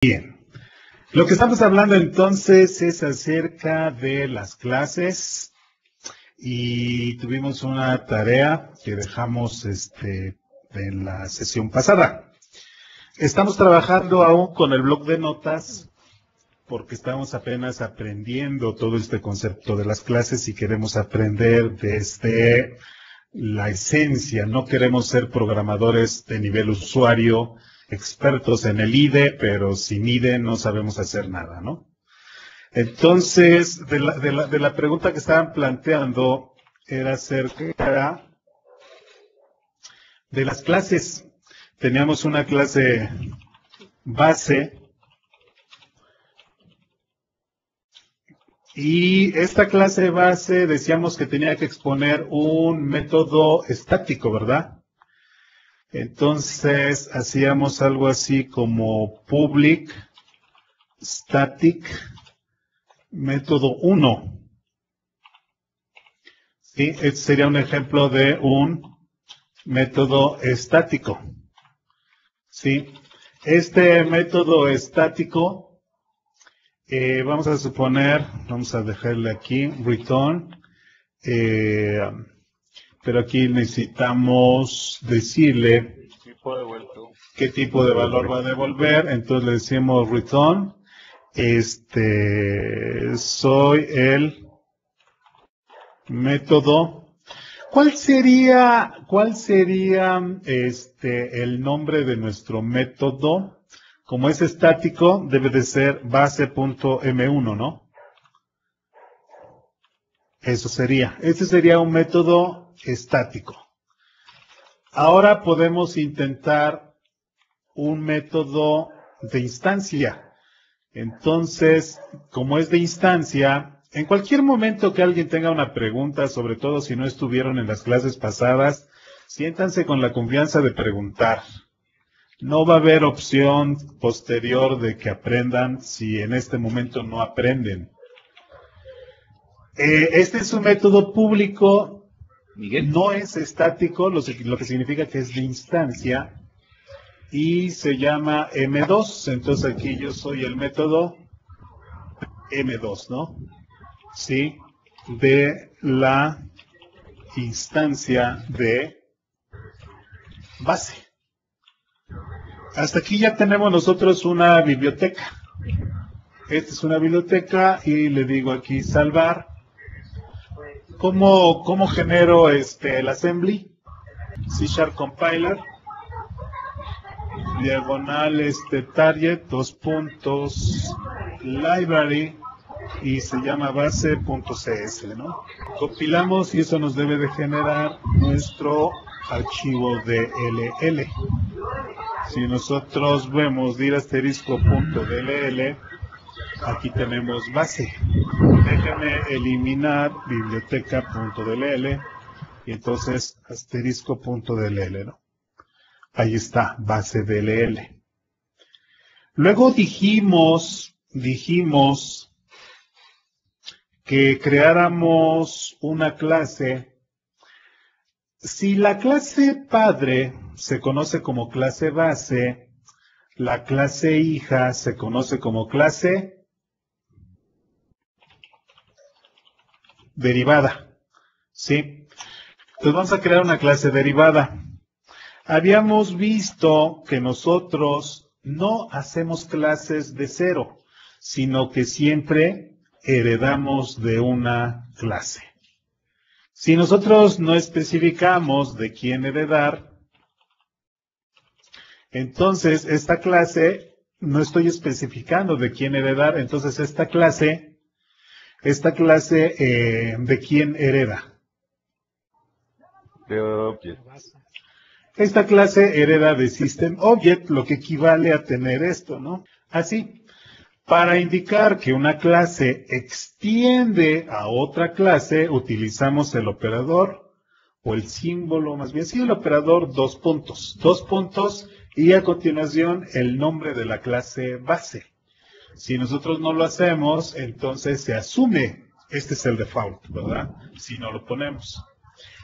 Bien, lo que estamos hablando entonces es acerca de las clases y tuvimos una tarea que dejamos en la sesión pasada. Estamos trabajando aún con el bloc de notas porque estamos apenas aprendiendo todo este concepto de las clases y queremos aprender desde la esencia. No queremos ser programadores de nivel usuario, expertos en el IDE, pero sin IDE no sabemos hacer nada, ¿no? Entonces, de la pregunta que estaban planteando era acerca de las clases. Teníamos una clase base y esta clase base decíamos que tenía que exponer un método estático, ¿verdad? Entonces, hacíamos algo así como public static método 1. ¿Sí? Este sería un ejemplo de un método estático. ¿Sí? Este método estático, vamos a suponer, vamos a dejarle aquí, return, pero aquí necesitamos decirle qué tipo de valor va a devolver. Entonces le decimos return, soy el método. ¿Cuál sería el nombre de nuestro método? Como es estático, debe de ser base.m1, ¿no? Eso sería. Este sería un método estático. Ahora podemos intentar un método de instancia. Entonces, como es de instancia, en cualquier momento que alguien tenga una pregunta, sobre todo si no estuvieron en las clases pasadas, siéntanse con la confianza de preguntar. No va a haber opción posterior de que aprendan si en este momento no aprenden. Este es un método público, Miguel. no es estático, lo que significa que es de instancia, y se llama M2. Entonces aquí yo soy el método M2, ¿no? Sí, de la instancia de base. Hasta aquí ya tenemos nosotros una biblioteca. Esta es una biblioteca y le digo aquí salvar. ¿Cómo genero el assembly? C# compiler, diagonal target, library, y se llama base.cs, ¿no? Compilamos y eso nos debe de generar nuestro archivo DLL. Si nosotros vemos dir asterisco.dll, aquí tenemos base. Déjame eliminar biblioteca.dll y entonces asterisco.dll, ¿no? Ahí está, base DLL. Luego dijimos que creáramos una clase. Si la clase padre se conoce como clase base, la clase hija se conoce como clase derivada. ¿Sí? Entonces vamos a crear una clase derivada. Habíamos visto que nosotros no hacemos clases de cero, sino que siempre heredamos de una clase. Si nosotros no especificamos de quién heredar, entonces esta clase, no estoy especificando de quién heredar, entonces esta clase ¿de quién hereda? De Object. Esta clase hereda de System Object, lo que equivale a tener esto, ¿no? Así. Para indicar que una clase extiende a otra clase, utilizamos el operador, o el símbolo, más bien, sí, el operador 2 puntos. 2 puntos y a continuación el nombre de la clase base. Si nosotros no lo hacemos, entonces se asume, este es el default, ¿verdad? Si no lo ponemos.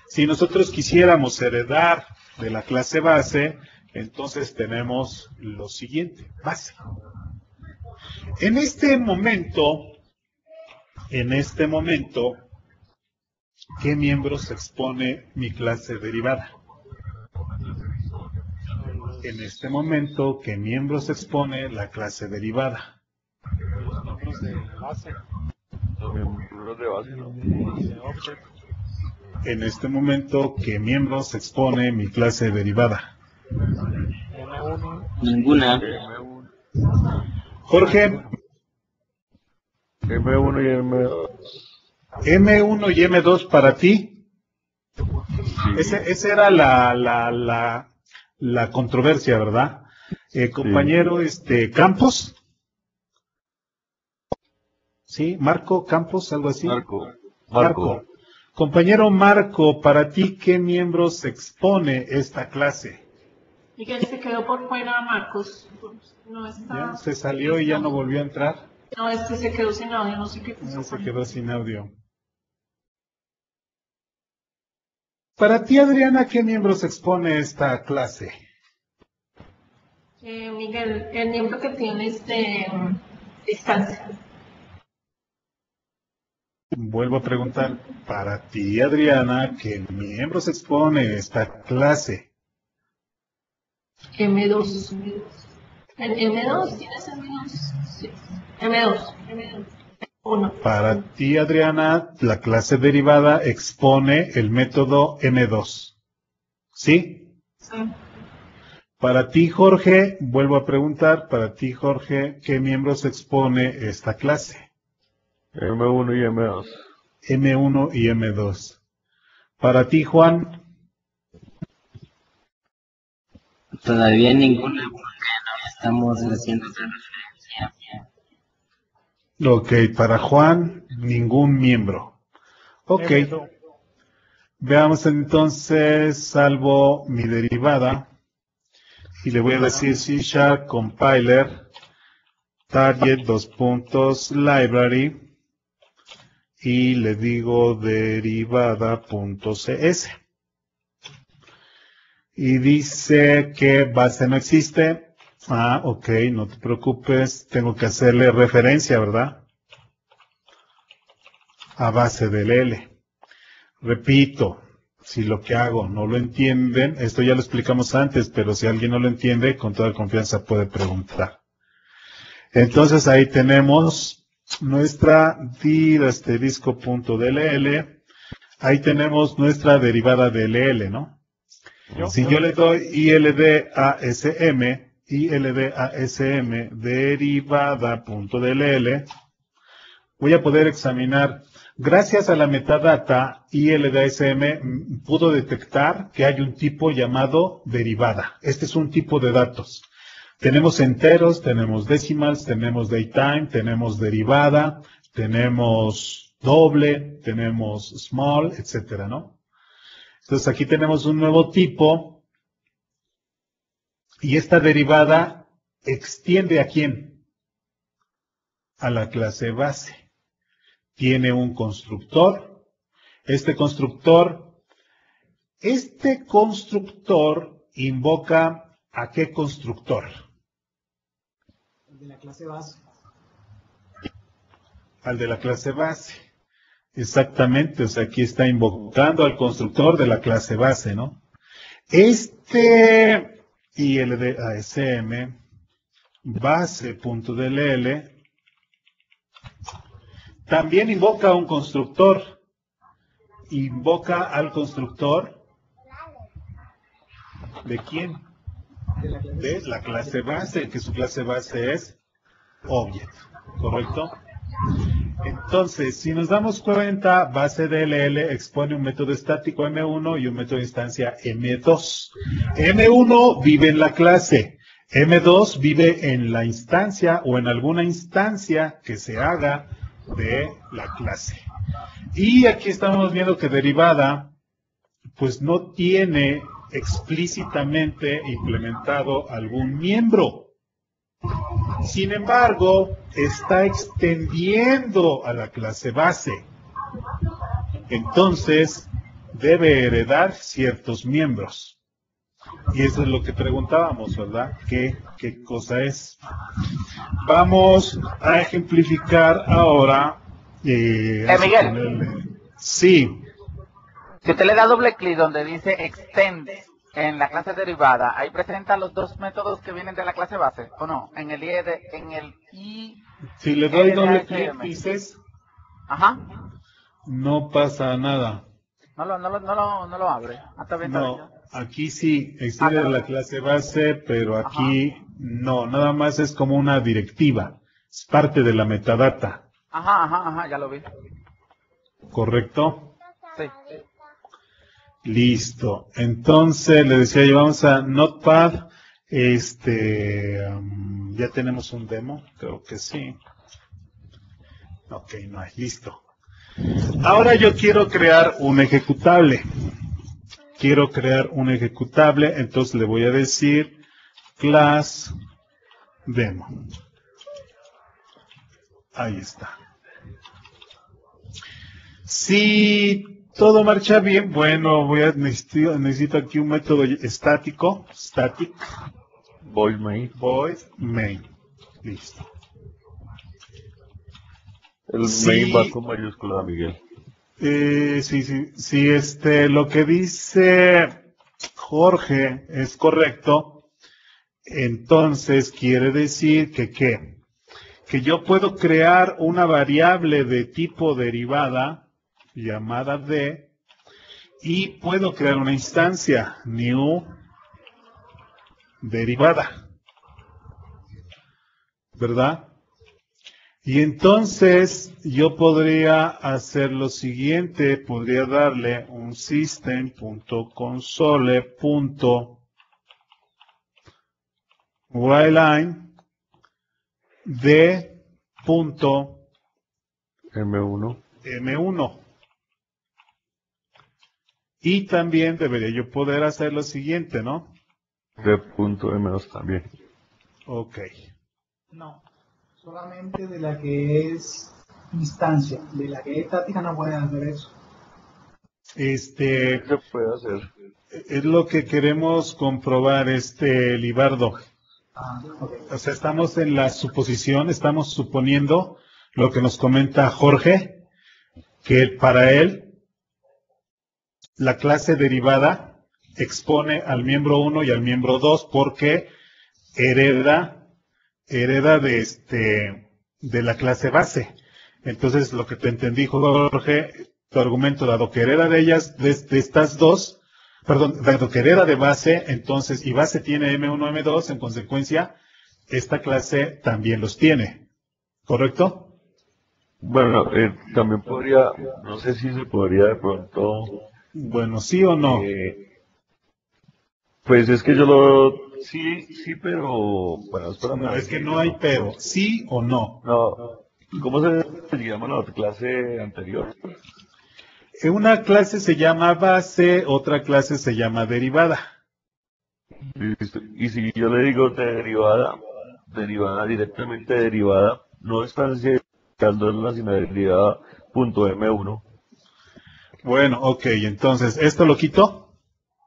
Si nosotros quisiéramos heredar de la clase base, entonces tenemos lo siguiente, base. En este momento, ¿qué miembros expone mi clase derivada? En este momento, ¿qué miembros expone la clase derivada? Los miembros de base. Los miembros de base, ¿no? De object. En este momento, ¿qué miembros expone mi clase derivada? M1. Ninguna. M1, Jorge, M1 y M2. M1 y M2 para ti. Sí. Esa era la controversia, ¿verdad? Compañero, Campos. ¿Sí? Marco Campos, algo así. Marco. Compañero Marco, para ti, ¿qué miembros expone esta clase? Miguel se quedó por fuera, Marcos. No está. ¿Ya? Se salió y ya no volvió a entrar. No, se quedó sin audio, no sé qué pasó. Se quedó sin audio. Para ti, Adriana, ¿qué miembros expone esta clase? Miguel, el miembro que tiene distancia. Vuelvo a preguntar, para ti, Adriana, ¿qué miembros expone esta clase? M2. ¿En M2? ¿Tienes M2? Sí. M2. 1. Para ti, Adriana, la clase derivada expone el método M2. ¿Sí? Sí. Para ti, Jorge, vuelvo a preguntar, para ti, Jorge, ¿qué miembros expone esta clase? M1 y M2. M1 y M2. Para ti, Juan. Todavía ninguna, porque no estamos haciendo otra referencia. Ok, para Juan, ningún miembro. Ok. M2. Veamos entonces, salvo mi derivada, y le voy a decir C# compiler, target library, y le digo derivada.cs. Y dice que base no existe. Ah, ok, no te preocupes, tengo que hacerle referencia, ¿verdad? A base del L. Repito, si lo que hago no lo entienden, esto ya lo explicamos antes, pero si alguien no lo entiende, con toda confianza puede preguntar. Entonces ahí tenemos nuestra dir_.dll, ahí tenemos nuestra derivada de LL, ¿no? Si yo le doy ILDASM derivada.dll, voy a poder examinar. Gracias a la metadata, ILDASM pudo detectar que hay un tipo llamado derivada. Este es un tipo de datos. Tenemos enteros, tenemos decimals, tenemos datetime, tenemos derivada, tenemos doble, tenemos small, etcétera, ¿no? Entonces aquí tenemos un nuevo tipo y esta derivada extiende ¿a quién? A la clase base. Tiene un constructor. Este constructor invoca ¿a qué constructor? El de la clase base. Al de la clase base. Exactamente, o sea, aquí está invocando al constructor de la clase base, ¿no? Este ILDASM base.dll también invoca a un constructor. Invoca al constructor ¿de quién? De la clase base, que su clase base es object, ¿correcto? Entonces, si nos damos cuenta, base DLL expone un método estático M1 y un método de instancia M2. M1 vive en la clase, M2 vive en la instancia o en alguna instancia que se haga de la clase. Y aquí estamos viendo que derivada, pues no tiene explícitamente implementado algún miembro. Sin embargo, está extendiendo a la clase base. Entonces, debe heredar ciertos miembros. Y eso es lo que preguntábamos, ¿verdad? ¿Qué cosa es? Vamos a ejemplificar ahora. Vamos a Miguel. ponerle- Sí, Si usted le da doble clic donde dice extend en la clase derivada, ahí presenta los dos métodos que vienen de la clase base, ¿o no? En el I. si le doy doble LHM. clic, dices, Ajá. no pasa nada. No lo abre. Ah, está bien, está bien. No, aquí sí existe la clase base, pero aquí no, nada más es como una directiva, es parte de la metadata, Ajá, ya lo vi. ¿correcto? Sí. Listo. Entonces, le decía yo, vamos a Notepad, ya tenemos un demo, creo que sí. Ok, no hay, listo. Ahora yo quiero crear un ejecutable. Entonces le voy a decir class demo. Ahí está. Si todo marcha bien, bueno, necesito aquí un método estático, static, Void main. void main. Listo. El Sí. main va con mayúscula, Miguel. Sí, lo que dice Jorge es correcto. Entonces quiere decir que yo puedo crear una variable de tipo derivada llamada D y puedo crear una instancia new derivada, ¿verdad? Y entonces yo podría hacer lo siguiente, podría darle un system.console.writeline de punto M1. M1. Y también debería yo poder hacer lo siguiente, ¿no? De punto M2 también. Ok. No, solamente de la que es instancia, de la que es estática no pueden hacer eso. ¿Qué se puede hacer? Es lo que queremos comprobar, Libardo. Ok. O sea, estamos en la suposición, estamos suponiendo lo que nos comenta Jorge, que para él la clase derivada expone al miembro 1 y al miembro 2 porque hereda de la clase base. Entonces, lo que te entendí, Jorge, tu argumento, dado que hereda de ellas, de estas dos, perdón, dado que hereda de base, entonces, y base tiene M1, M2, en consecuencia, esta clase también los tiene. ¿Correcto? Bueno, también podría, no sé si se podría de pronto, Bueno, ¿sí o no? pues es que sí, pero, bueno, espérame. No, es que no hay pero. ¿Sí o no? No, ¿cómo se llama la clase anterior? Una clase se llama base, otra clase se llama derivada. Listo. Y si yo le digo directamente derivada, no estanciándola, sino derivada punto M1. Bueno, ok, entonces, ¿esto lo quito?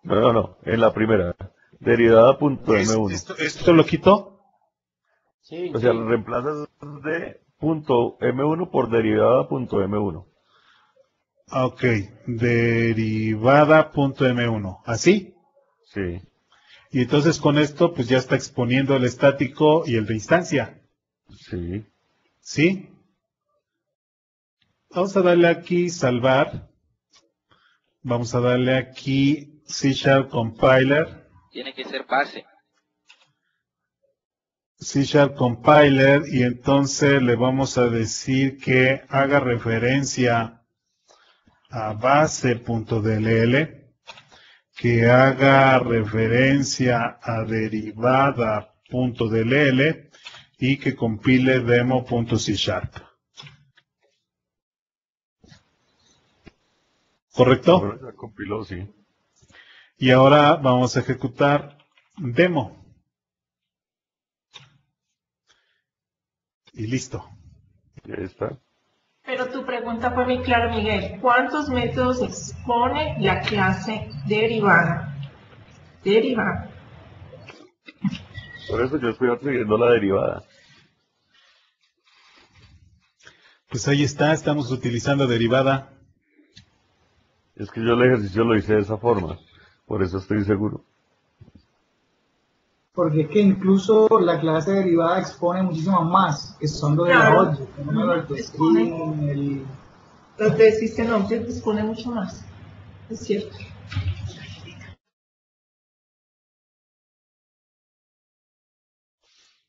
No, en la primera, derivada punto M1. ¿Esto lo quito? Sí, O sea, lo reemplazas de punto M1 por derivada punto M1. Ok, derivada.m1. ¿Así? Sí, Y entonces con esto, pues ya está exponiendo el estático y el de instancia. sí. ¿Sí? Vamos a darle aquí salvar. Vamos a darle aquí C# compiler. Tiene que ser base. C# compiler y entonces le vamos a decir que haga referencia a base.dll, que haga referencia a derivada.dll y que compile demo.c#. ¿Correcto? Bueno, ya compiló, sí. Y ahora vamos a ejecutar demo. Y listo. Ya está. Pero tu pregunta fue muy clara, Miguel. ¿Cuántos métodos expone la clase derivada? Derivada. Por eso yo estoy accediendo a la derivada. Pues ahí está, estamos utilizando derivada. Es que yo el ejercicio lo hice de esa forma, por eso estoy seguro. Porque es que incluso la clase derivada expone muchísimo más, que son los de la Claro. object, el número del string, el... Los de System Object dispone mucho más. Es cierto.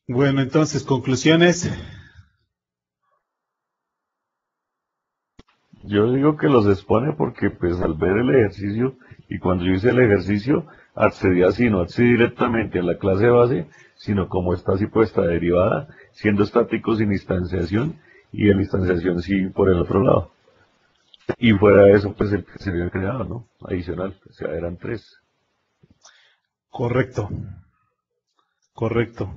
Bueno, entonces, conclusiones. Yo digo que los expone porque pues al ver el ejercicio, y cuando yo hice el ejercicio, accedí así, no accedí directamente a la clase base, sino como está así puesta derivada, siendo estático sin instanciación, y el instanciación sí por el otro lado. Y fuera de eso, pues el que se había creado, ¿no? Adicional, o sea, eran 3. Correcto. Correcto.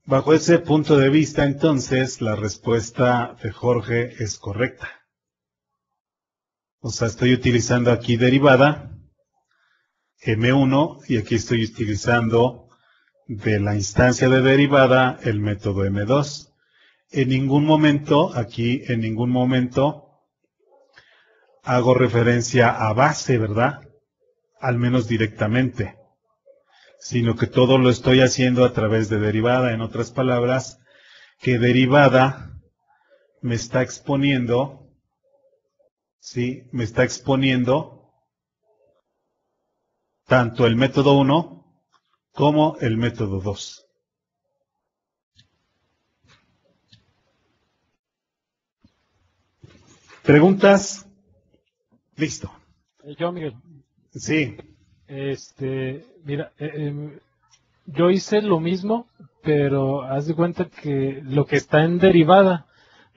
Bajo ese punto de vista, entonces, la respuesta de Jorge es correcta. O sea, estoy utilizando aquí derivada, M1, y aquí estoy utilizando de la instancia de derivada el método M2. En ningún momento, aquí, en ningún momento, hago referencia a base, ¿verdad? Al menos directamente. Sino que todo lo estoy haciendo a través de derivada. En otras palabras, que derivada me está exponiendo, ¿sí? Me está exponiendo tanto el método 1 como el método 2. ¿Preguntas? Listo. Yo, Miguel, Sí, mira, yo hice lo mismo, pero haz de cuenta que lo que está en derivada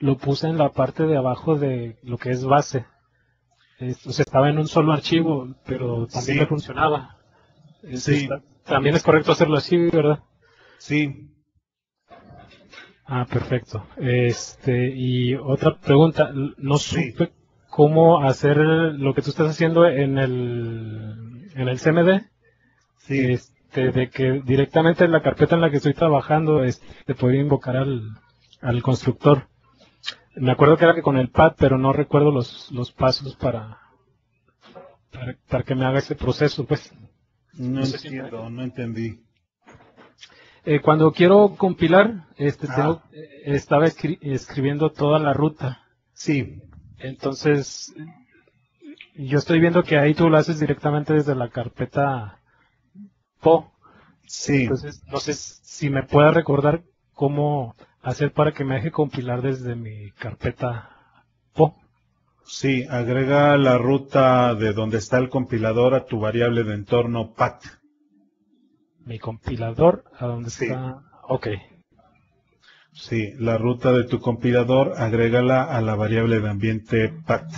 lo puse en la parte de abajo de lo que es base. O sea, estaba en un solo archivo, pero también Sí. me funcionaba. Sí. También es correcto hacerlo así, ¿verdad? sí. Ah, perfecto. Y otra pregunta, no Sí. supe cómo hacer lo que tú estás haciendo en el CMD. Sí. De que directamente en la carpeta en la que estoy trabajando, te podría invocar al constructor. Me acuerdo que era que con el pad, pero no recuerdo los pasos para que me haga ese proceso, pues. No No sé si entiendo, no entendí. cuando quiero compilar, Ah. estaba escribiendo toda la ruta. Sí, Entonces, yo estoy viendo que ahí tú lo haces directamente desde la carpeta PO. sí. Entonces, no sé si me puedes recordar cómo hacer para que me deje compilar desde mi carpeta PO. Sí, agrega la ruta de donde está el compilador a tu variable de entorno PAT. Mi compilador, ¿a dónde Sí. está? Ok. Sí, la ruta de tu compilador, agrégala a la variable de ambiente PAT.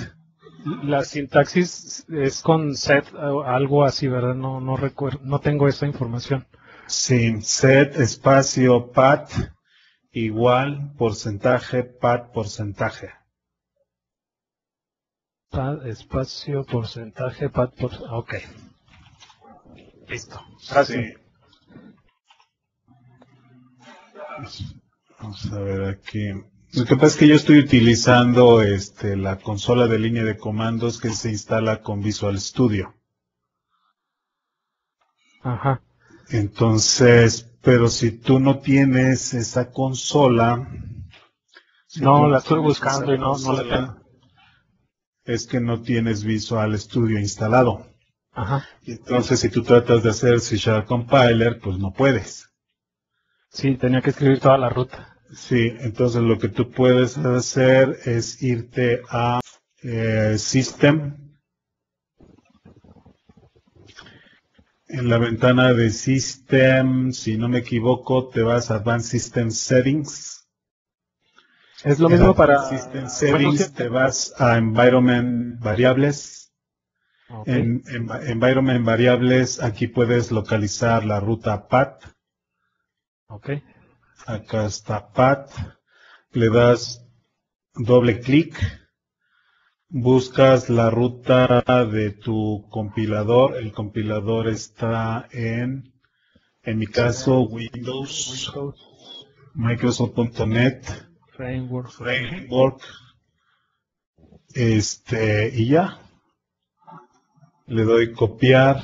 La sintaxis es con set o algo así, ¿verdad? No recuerdo, no tengo esa información. Sí, set espacio PAT igual porcentaje PAT porcentaje. Pad, espacio, porcentaje, pad, ok. Listo. Gracias. Sí. Vamos a ver aquí. Lo que pasa es que yo estoy utilizando la consola de línea de comandos que se instala con Visual Studio. Ajá. Entonces, pero si tú no tienes esa consola, si No, tú la estoy tienes buscando esa y no la consola, tengo. es que no tienes Visual Studio instalado. Ajá. Y entonces, si tú tratas de hacer C# Compiler, pues no puedes. Sí, tenía que escribir toda la ruta. Sí, entonces lo que tú puedes hacer es irte a System. En la ventana de System, si no me equivoco, te vas a Advanced System Settings. Es lo En mismo Advanced para System Windows Settings 7. te vas a Environment Variables. Ok. En Environment Variables, aquí puedes localizar la ruta PAT. Ok. Acá está PAT. Le das doble clic. Buscas la ruta de tu compilador. El compilador está en En mi caso, Windows, Microsoft.net, Framework, y ya. Le doy copiar,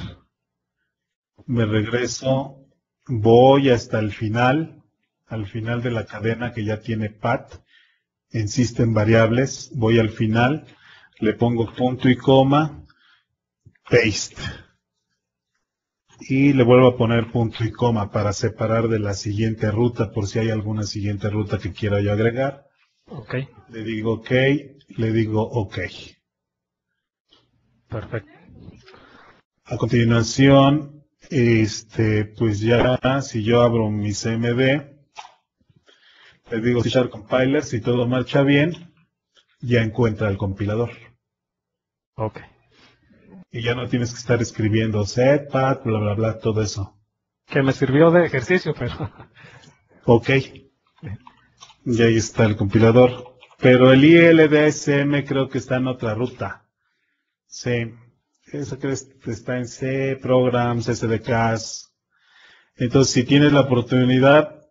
me regreso, voy hasta el final, al final de la cadena que ya tiene path, en System Variables, voy al final, le pongo punto y coma, paste. Y le vuelvo a poner punto y coma para separar de la siguiente ruta, por si hay alguna siguiente ruta que quiera yo agregar. Ok, Le digo OK, le digo OK. perfecto. A continuación, pues ya, si yo abro mi CMD, le digo C# Compiler, si todo marcha bien, ya encuentra el compilador. Ok, Y ya no tienes que estar escribiendo setpath, bla, bla, bla, todo eso. que me sirvió de ejercicio, pero OK. Y ahí está el compilador. Pero el ILDSM creo que está en otra ruta. Sí. Eso creo que está en C, Programs, SDKs. Entonces, si tienes la oportunidad,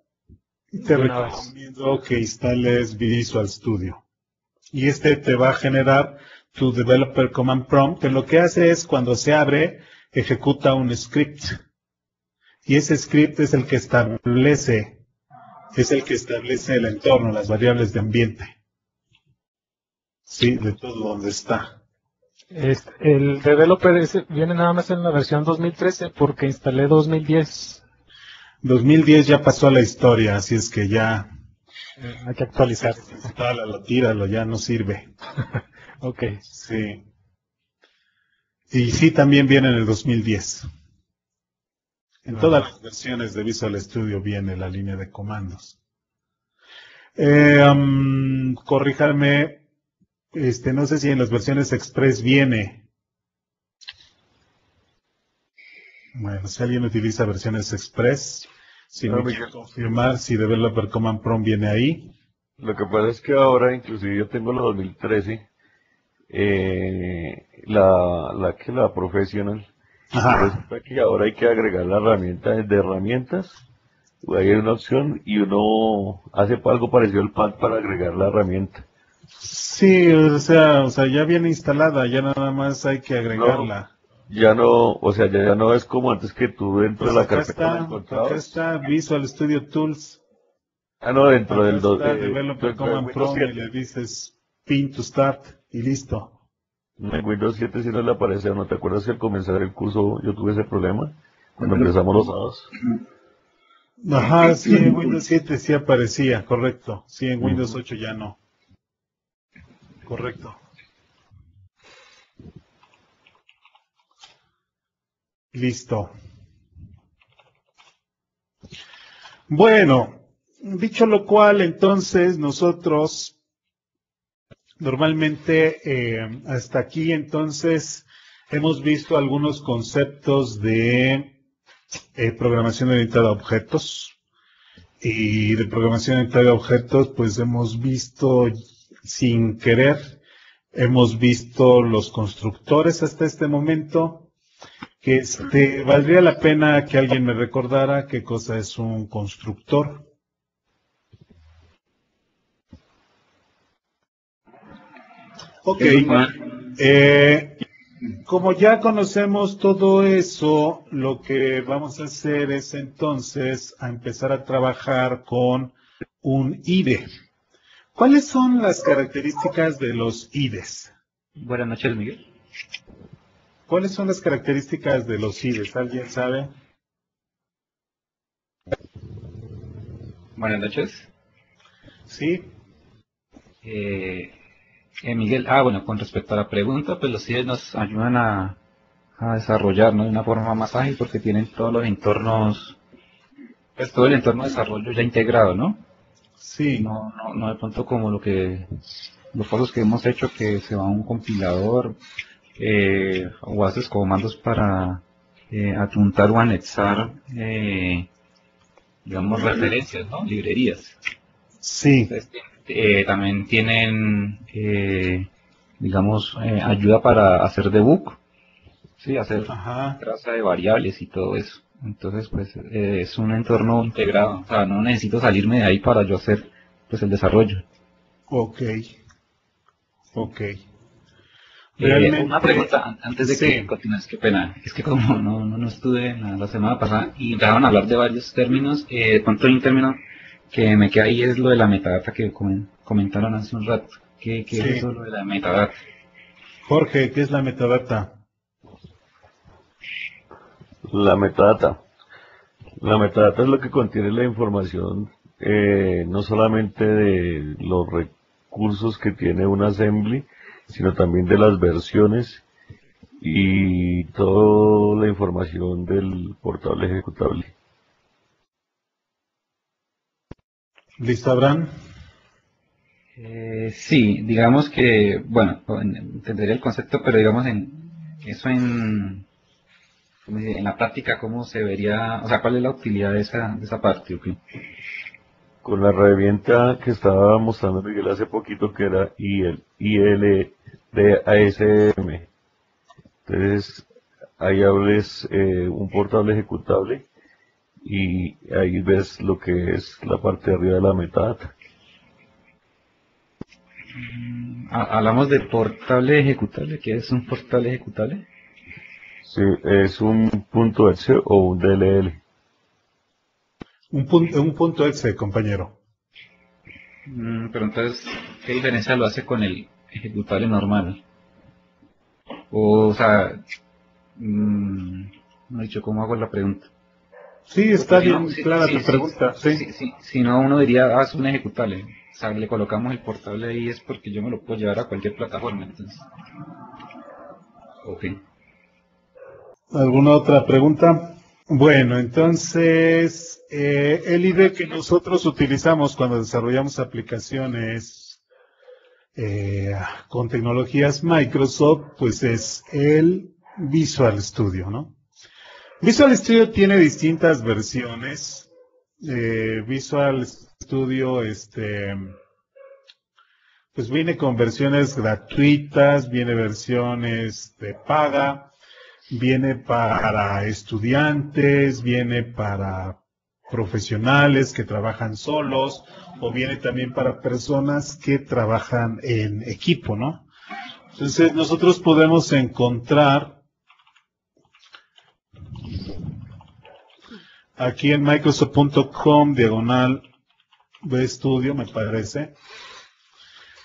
te De una vez. recomiendo que instales Visual Studio. Y te va a generar tu Developer Command Prompt, que lo que hace es, cuando se abre, ejecuta un script. Y ese script es el que establece el entorno, las variables de ambiente. Sí, de todo donde está. El developer viene nada más en la versión 2013 porque instalé 2010. 2010 ya pasó a la historia, así es que ya, Hay que actualizar. instálalo, tíralo, ya no sirve. Ok, Sí. Y sí, también viene en el 2010. En todas las versiones de Visual Studio viene la línea de comandos. Corríjame, no sé si en las versiones Express viene. Bueno, si alguien utiliza versiones Express, si No, me Miguel. quiere confirmar si Developer Command Prompt viene ahí. Lo que pasa es que ahora, inclusive yo tengo la 2013, la Professional, y Ajá. resulta que ahora hay que agregar la herramienta de herramientas, ahí hay una opción y uno hace algo parecido al pad para agregar la herramienta. Sí, o sea, ya viene instalada, ya nada más hay que agregarla. Ya no, o sea, ya no es como antes que tú dentro Pues de la acá carpeta la está encontrabas. Visual Studio Tools. Ah, no, dentro Acá del está Developer dentro de Command Windows Prompt y 7. le dices Pin to Start y listo. En Windows 7 sí no le aparece, ¿no te acuerdas que al comenzar el curso yo tuve ese problema? Cuando empezamos los sábados. Ajá, sí, en Windows 7 sí aparecía, correcto. Sí, en Windows Ujú. 8 ya no. Correcto. Listo. Bueno, dicho lo cual, entonces nosotros normalmente hasta aquí entonces hemos visto algunos conceptos de programación orientada a objetos. Y de programación orientada a objetos, pues hemos visto sin querer, hemos visto los constructores hasta este momento. Que valdría la pena que alguien me recordara qué cosa es un constructor. Ok. Como ya conocemos todo eso, lo que vamos a hacer es entonces a empezar a trabajar con un IDE. ¿Cuáles son las características de los IDEs? Buenas noches, Miguel. ¿Cuáles son las características de los IDEs? ¿Alguien sabe? Buenas noches. Sí. Miguel, bueno, con respecto a la pregunta, pues los IDEs nos ayudan a desarrollar, ¿no?, de una forma más ágil porque tienen todos los entornos, pues todo el entorno de desarrollo ya integrado, ¿no? Sí. No de pronto como los pasos que hemos hecho, que se va a un compilador, o haces comandos para adjuntar o anexar, digamos, referencias, ¿no?, librerías. Sí. Entonces, también tienen, digamos, ayuda para hacer debug, ¿sí?, hacer Ajá. traza de variables y todo eso. Entonces, pues, es un entorno integrado. O sea, no necesito salirme de ahí para yo hacer, pues, el desarrollo. Ok, ok. Una pregunta antes de que Sí. continúes, qué pena. Es que como no estuve la semana pasada y empezaron a hablar de varios términos, de pronto hay un término que me queda ahí, es lo de la metadata que comentaron hace un rato. ¿Qué es Sí. eso, lo de la metadata? Jorge, ¿qué es la metadata? La metadata. La metadata es lo que contiene la información, no solamente de los recursos que tiene un assembly, sino también de las versiones y toda la información del portable ejecutable. ¿Listo, Abraham? Sí, digamos que, bueno, entendería el concepto, pero digamos ¿cómo se dice? En la práctica, ¿cómo se vería? O sea, ¿cuál es la utilidad de esa parte? ¿Ok? Con la herramienta que estaba mostrando Miguel hace poquito, que era ILDASM. Entonces, ahí hables un portable ejecutable y ahí ves lo que es la parte de arriba de la metadata. Hablamos de portable ejecutable. ¿Qué es un portable ejecutable? Sí, es un punto .exe o un DLL. Un punto exe, compañero. Pero entonces, ¿qué diferencia lo hace con el ejecutable normal? O sea, no he dicho cómo hago la pregunta. Sí, está Si no, bien clara tu pregunta. Sí. si no, uno diría, es un ejecutable. O sea, le colocamos el portable ahí es porque yo me lo puedo llevar a cualquier plataforma. Entonces, ok. ¿Alguna otra pregunta? Bueno, entonces, el IDE que nosotros utilizamos cuando desarrollamos aplicaciones con tecnologías Microsoft, pues es el Visual Studio, ¿no? Visual Studio tiene distintas versiones. Visual Studio, pues viene con versiones gratuitas, viene versiones de paga, viene para estudiantes, viene para profesionales que trabajan solos, o viene también para personas que trabajan en equipo, ¿no? Entonces nosotros podemos encontrar aquí en microsoft.com/VStudio, me parece,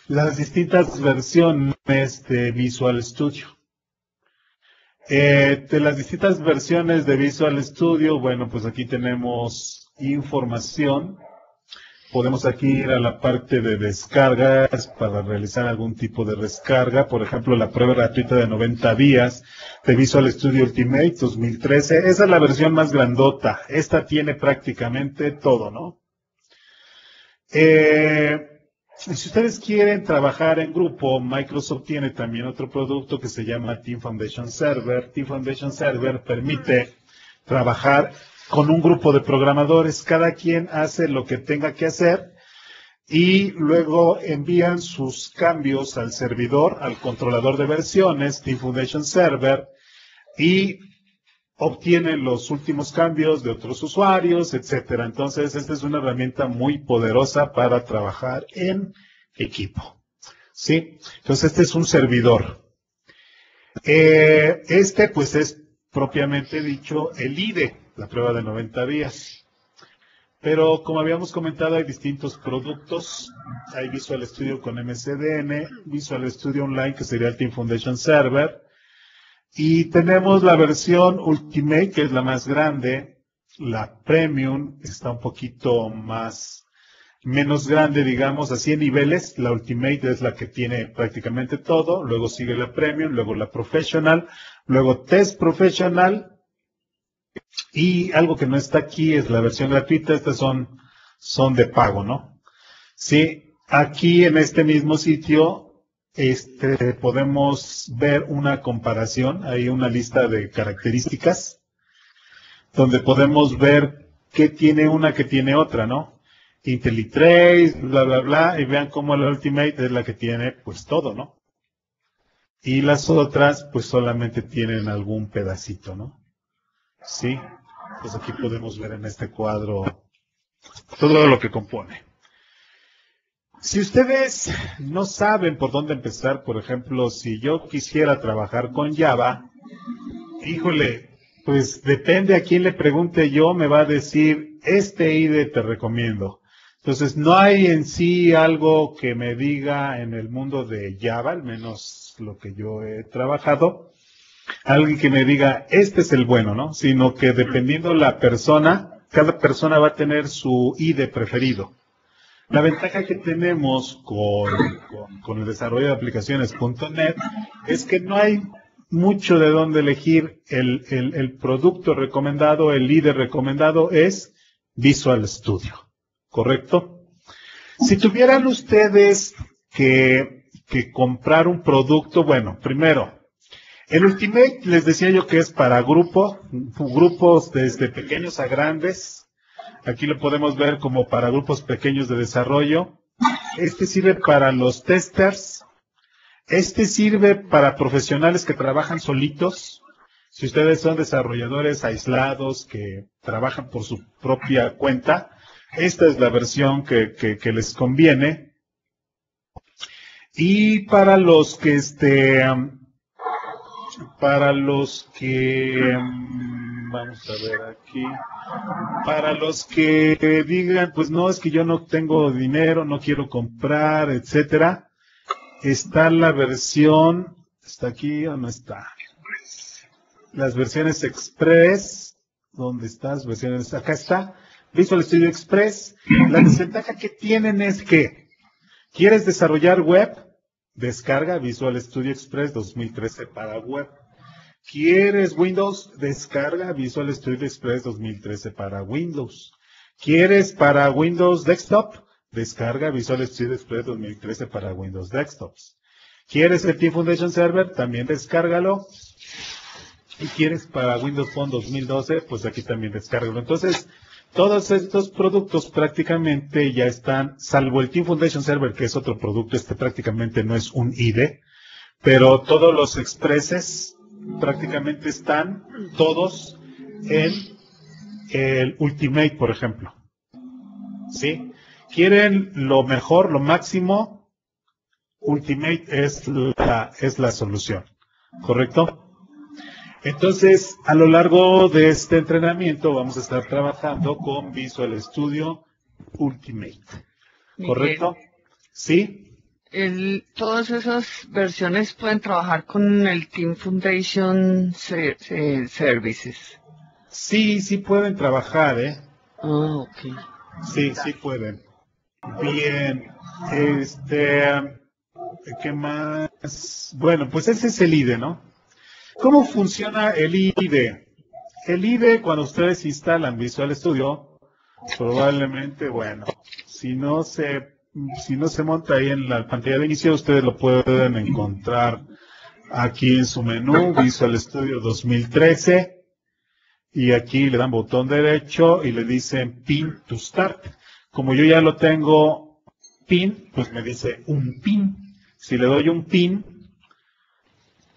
las distintas versiones de Visual Studio. De las distintas versiones de Visual Studio, bueno, pues aquí tenemos información. Podemos aquí ir a la parte de descargas para realizar algún tipo de descarga. Por ejemplo, la prueba gratuita de 90 días de Visual Studio Ultimate 2013. Esa es la versión más grandota. Esta tiene prácticamente todo, ¿no? Si ustedes quieren trabajar en grupo, Microsoft tiene también otro producto que se llama Team Foundation Server. Team Foundation Server permite trabajar con un grupo de programadores. Cada quien hace lo que tenga que hacer y luego envían sus cambios al servidor, al controlador de versiones, Team Foundation Server, y obtienen los últimos cambios de otros usuarios, etcétera. Entonces, esta es una herramienta muy poderosa para trabajar en equipo. ¿Sí? Entonces, este es un servidor. Pues es propiamente dicho el IDE, la prueba de 90 días. Pero como habíamos comentado, hay distintos productos. Hay Visual Studio con MCDN, Visual Studio Online, que sería el Team Foundation Server. Y tenemos la versión Ultimate, que es la más grande. La Premium está un poquito menos grande, digamos, así en niveles. La Ultimate es la que tiene prácticamente todo. Luego sigue la Premium, luego la Professional, luego Test Professional. Y algo que no está aquí es la versión gratuita. Estas son de pago, ¿no? Sí, aquí en este mismo sitio podemos ver una comparación, hay una lista de características, donde podemos ver qué tiene una, qué tiene otra, ¿no? IntelliTrace, bla, bla, bla, y vean cómo la Ultimate es la que tiene, pues, todo, ¿no? Y las otras, pues, solamente tienen algún pedacito, ¿no? Sí. Pues aquí podemos ver en este cuadro todo lo que compone. Si ustedes no saben por dónde empezar, por ejemplo, si yo quisiera trabajar con Java, híjole, pues depende a quién le pregunte yo, me va a decir, este IDE te recomiendo. Entonces, no hay en sí algo que me diga en el mundo de Java, al menos lo que yo he trabajado, alguien que me diga, este es el bueno, ¿no? Sino que dependiendo la persona, cada persona va a tener su IDE preferido. La ventaja que tenemos con el desarrollo de aplicaciones.net es que no hay mucho de dónde elegir. El producto recomendado, el IDE recomendado es Visual Studio, ¿correcto? Si tuvieran ustedes que comprar un producto, bueno, primero, el Ultimate les decía yo que es para grupos desde pequeños a grandes. Aquí lo podemos ver como para grupos pequeños de desarrollo. Este sirve para los testers. Este sirve para profesionales que trabajan solitos. Si ustedes son desarrolladores aislados que trabajan por su propia cuenta, esta es la versión que les conviene. Y para los que vamos a ver aquí, para los que digan, pues no, es que yo no tengo dinero, no quiero comprar, etcétera, está la versión, ¿está aquí o no está? Las versiones Express, ¿dónde están las versiones? Acá está, Visual Studio Express. La desventaja que tienen es que, ¿quieres desarrollar web? Descarga Visual Studio Express 2013 para web. ¿Quieres Windows? Descarga Visual Studio Express 2013 para Windows. ¿Quieres para Windows Desktop? Descarga Visual Studio Express 2013 para Windows Desktops. ¿Quieres el Team Foundation Server? También descárgalo. ¿Y quieres para Windows Phone 2012? Pues aquí también descárgalo. Entonces, todos estos productos prácticamente ya están, salvo el Team Foundation Server, que es otro producto, prácticamente no es un IDE, pero todos los Expresses prácticamente están todos en el Ultimate, por ejemplo. ¿Sí? ¿Quieren lo mejor, lo máximo? Ultimate es la solución. ¿Correcto? Entonces, a lo largo de este entrenamiento vamos a estar trabajando con Visual Studio Ultimate. ¿Correcto? ¿Sí? Todas esas versiones pueden trabajar con el Team Foundation Services. Sí, sí pueden trabajar, ¿eh? Ah, ok. Sí, sí pueden. Bien, ¿qué más? Bueno, pues ese es el IDE, ¿no? ¿Cómo funciona el IDE? El IDE, cuando ustedes instalan Visual Studio, probablemente, bueno, si no se monta ahí en la pantalla de inicio, ustedes lo pueden encontrar aquí en su menú, Visual Studio 2013, y aquí le dan botón derecho y le dicen Pin to Start. Como yo ya lo tengo pin, pues me dice un pin. Si le doy un pin,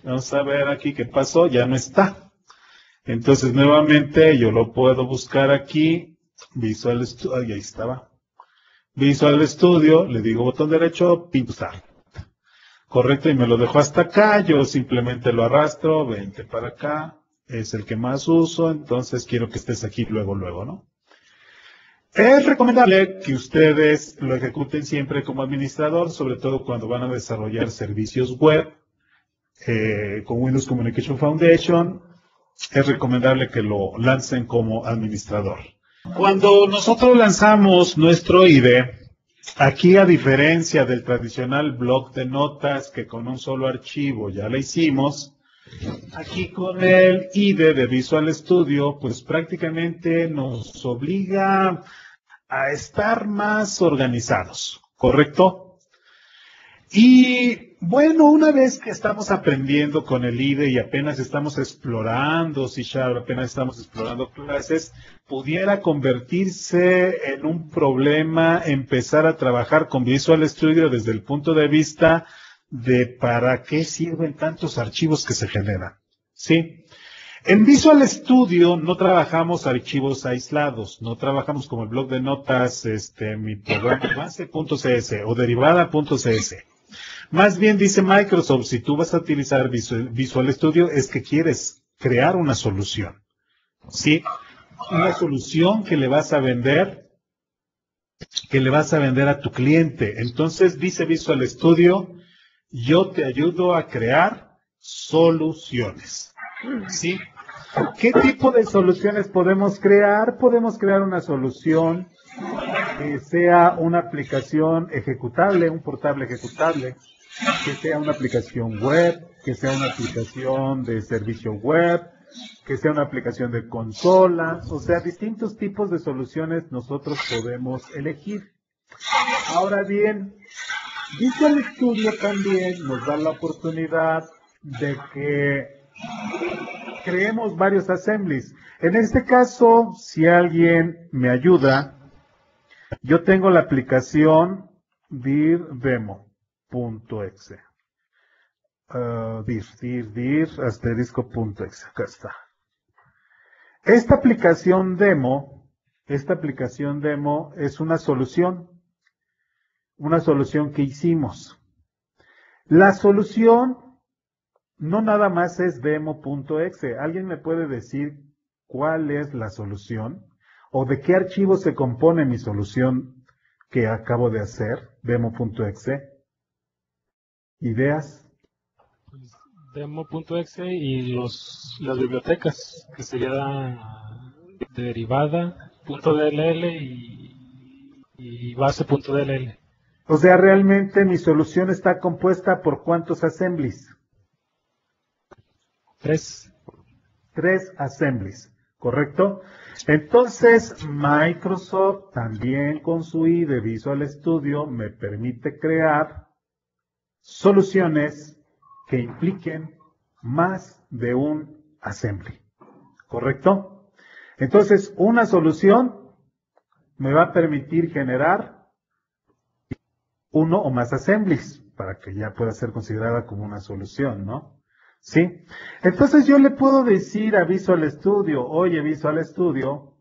vamos a ver aquí qué pasó, ya no está. Entonces nuevamente yo lo puedo buscar aquí, Visual Studio, ahí estaba. Visual Studio, le digo botón derecho, Pin to Start. Correcto, y me lo dejo hasta acá, yo simplemente lo arrastro, vente para acá, es el que más uso, entonces quiero que estés aquí luego, ¿no? Es recomendable que ustedes lo ejecuten siempre como administrador, sobre todo cuando van a desarrollar servicios web con Windows Communication Foundation. Es recomendable que lo lancen como administrador. Cuando nosotros lanzamos nuestro IDE, aquí a diferencia del tradicional bloc de notas que con un solo archivo ya lo hicimos, aquí con el IDE de Visual Studio, pues prácticamente nos obliga a estar más organizados, ¿correcto? Y bueno, una vez que estamos aprendiendo con el IDE y apenas estamos explorando C#, apenas estamos explorando clases, pudiera convertirse en un problema empezar a trabajar con Visual Studio desde el punto de vista de para qué sirven tantos archivos que se generan, ¿sí? En Visual Studio no trabajamos archivos aislados, no trabajamos como el blog de notas, mi programa base.cs o derivada.cs. Más bien dice Microsoft, si tú vas a utilizar Visual Studio, es que quieres crear una solución. ¿Sí? Una solución que le vas a vender a tu cliente. Entonces dice Visual Studio, yo te ayudo a crear soluciones. ¿Sí? ¿Qué tipo de soluciones podemos crear? Podemos crear una solución que sea una aplicación ejecutable, un portable ejecutable, que sea una aplicación web, que sea una aplicación de servicio web, que sea una aplicación de consola, o sea, distintos tipos de soluciones nosotros podemos elegir. Ahora bien, Visual Studio también nos da la oportunidad de que creemos varios assemblies. En este caso, si alguien me ayuda, yo tengo la aplicación dirdemo.exe. dir asterisco.exe. Acá está. Esta aplicación demo es una solución que hicimos. La solución no nada más es demo.exe. ¿Alguien me puede decir cuál es la solución? ¿O de qué archivo se compone mi solución que acabo de hacer? Demo.exe. ¿Ideas? Demo.exe y las bibliotecas, que sería derivada, .dll y base.dll. O sea, realmente mi solución está compuesta por ¿cuántos assemblies? 3 assemblies, ¿correcto? Entonces, Microsoft también con su IDE Visual Studio me permite crear soluciones que impliquen más de un assembly, ¿correcto? Entonces, una solución me va a permitir generar uno o más assemblies para que ya pueda ser considerada como una solución, ¿no? ¿Sí? Entonces yo le puedo decir a Visual Studio, oye Visual Studio,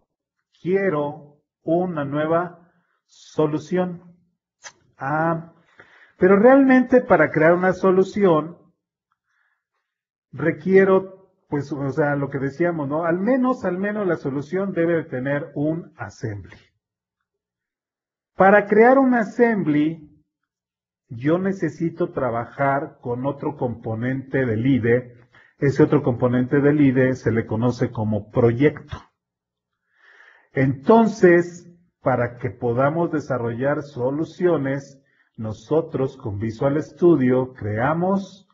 quiero una nueva solución. Pero realmente para crear una solución requiero, pues, o sea, lo que decíamos, ¿no? Al menos la solución debe de tener un assembly. Para crear un assembly, yo necesito trabajar con otro componente del IDE. Ese otro componente del IDE se le conoce como proyecto. Entonces, para que podamos desarrollar soluciones, nosotros con Visual Studio creamos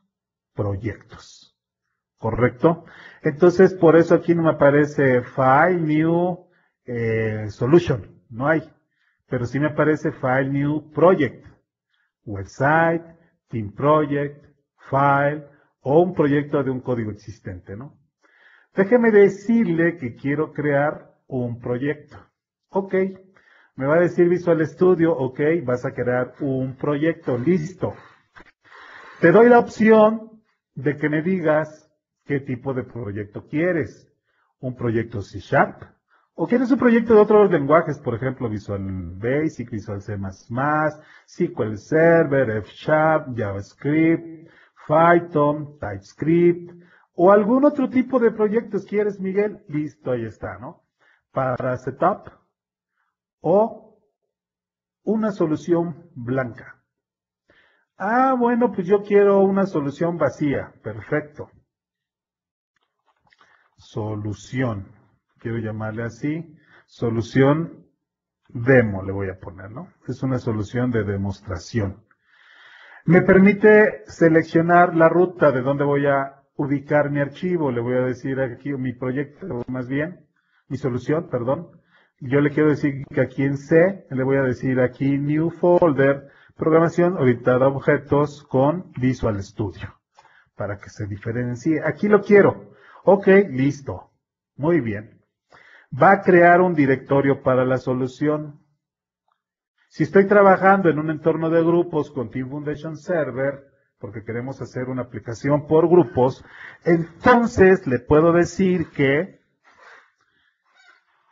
proyectos. ¿Correcto? Entonces, por eso aquí no me aparece File, New, Solution. No hay. Pero sí me aparece File, New, Project. Website, Team Project, File o un proyecto de un código existente, ¿no? Déjeme decirle que quiero crear un proyecto. Ok, me va a decir Visual Studio, ok, vas a crear un proyecto, listo. Te doy la opción de que me digas qué tipo de proyecto quieres. Un proyecto C#, o quieres un proyecto de otros lenguajes, por ejemplo, Visual Basic, Visual C++, SQL Server, F#, JavaScript, Python, TypeScript, o algún otro tipo de proyectos quieres, Miguel. Listo, ahí está, ¿no? Para Setup, o una solución blanca. Bueno, pues yo quiero una solución vacía. Perfecto. Solución. Quiero llamarle así, solución demo le voy a poner, ¿no? Es una solución de demostración. Me permite seleccionar la ruta de donde voy a ubicar mi archivo. Le voy a decir aquí mi proyecto, más bien, mi solución, perdón. Yo le quiero decir que aquí en C, le voy a decir aquí New Folder, programación orientada a objetos con Visual Studio, para que se diferencie. Aquí lo quiero. Ok, listo. Muy bien. Va a crear un directorio para la solución. Si estoy trabajando en un entorno de grupos con Team Foundation Server, porque queremos hacer una aplicación por grupos, entonces le puedo decir que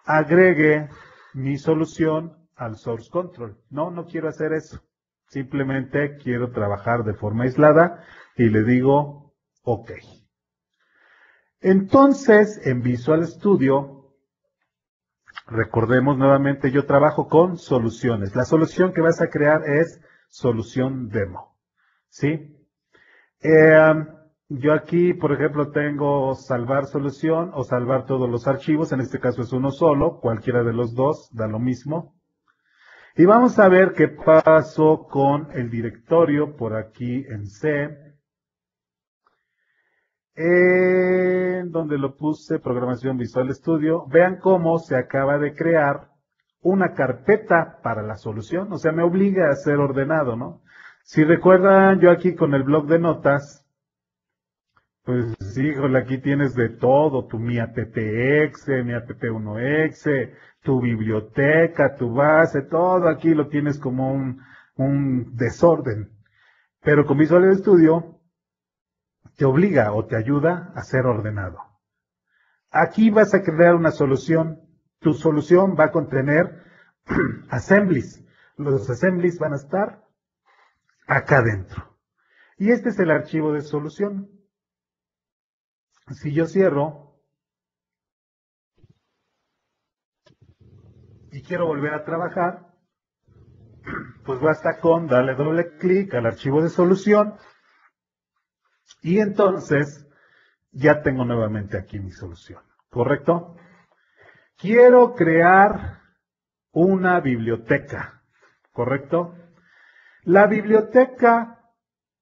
agregue mi solución al source control. No, no quiero hacer eso. Simplemente quiero trabajar de forma aislada y le digo OK. Entonces, en Visual Studio, recordemos nuevamente, yo trabajo con soluciones. La solución que vas a crear es solución demo. ¿Sí? Yo aquí, por ejemplo, tengo salvar solución o salvar todos los archivos. En este caso es uno solo, cualquiera de los dos, da lo mismo. Y vamos a ver qué pasó con el directorio por aquí en C. Donde lo puse, programación Visual Studio. Vean cómo se acaba de crear una carpeta para la solución. O sea, me obliga a ser ordenado, ¿no? Si recuerdan, yo aquí con el bloc de notas, pues sí, híjole, aquí tienes de todo, tu mi app.exe, mi app1exe, tu biblioteca, tu base, todo aquí lo tienes como un desorden. Pero con Visual Studio te obliga o te ayuda a ser ordenado. Aquí vas a crear una solución. Tu solución va a contener assemblies. Los assemblies van a estar acá adentro. Y este es el archivo de solución. Si yo cierro y quiero volver a trabajar, pues basta con darle doble clic al archivo de solución y entonces ya tengo nuevamente aquí mi solución, ¿correcto? Quiero crear una biblioteca, ¿correcto? La biblioteca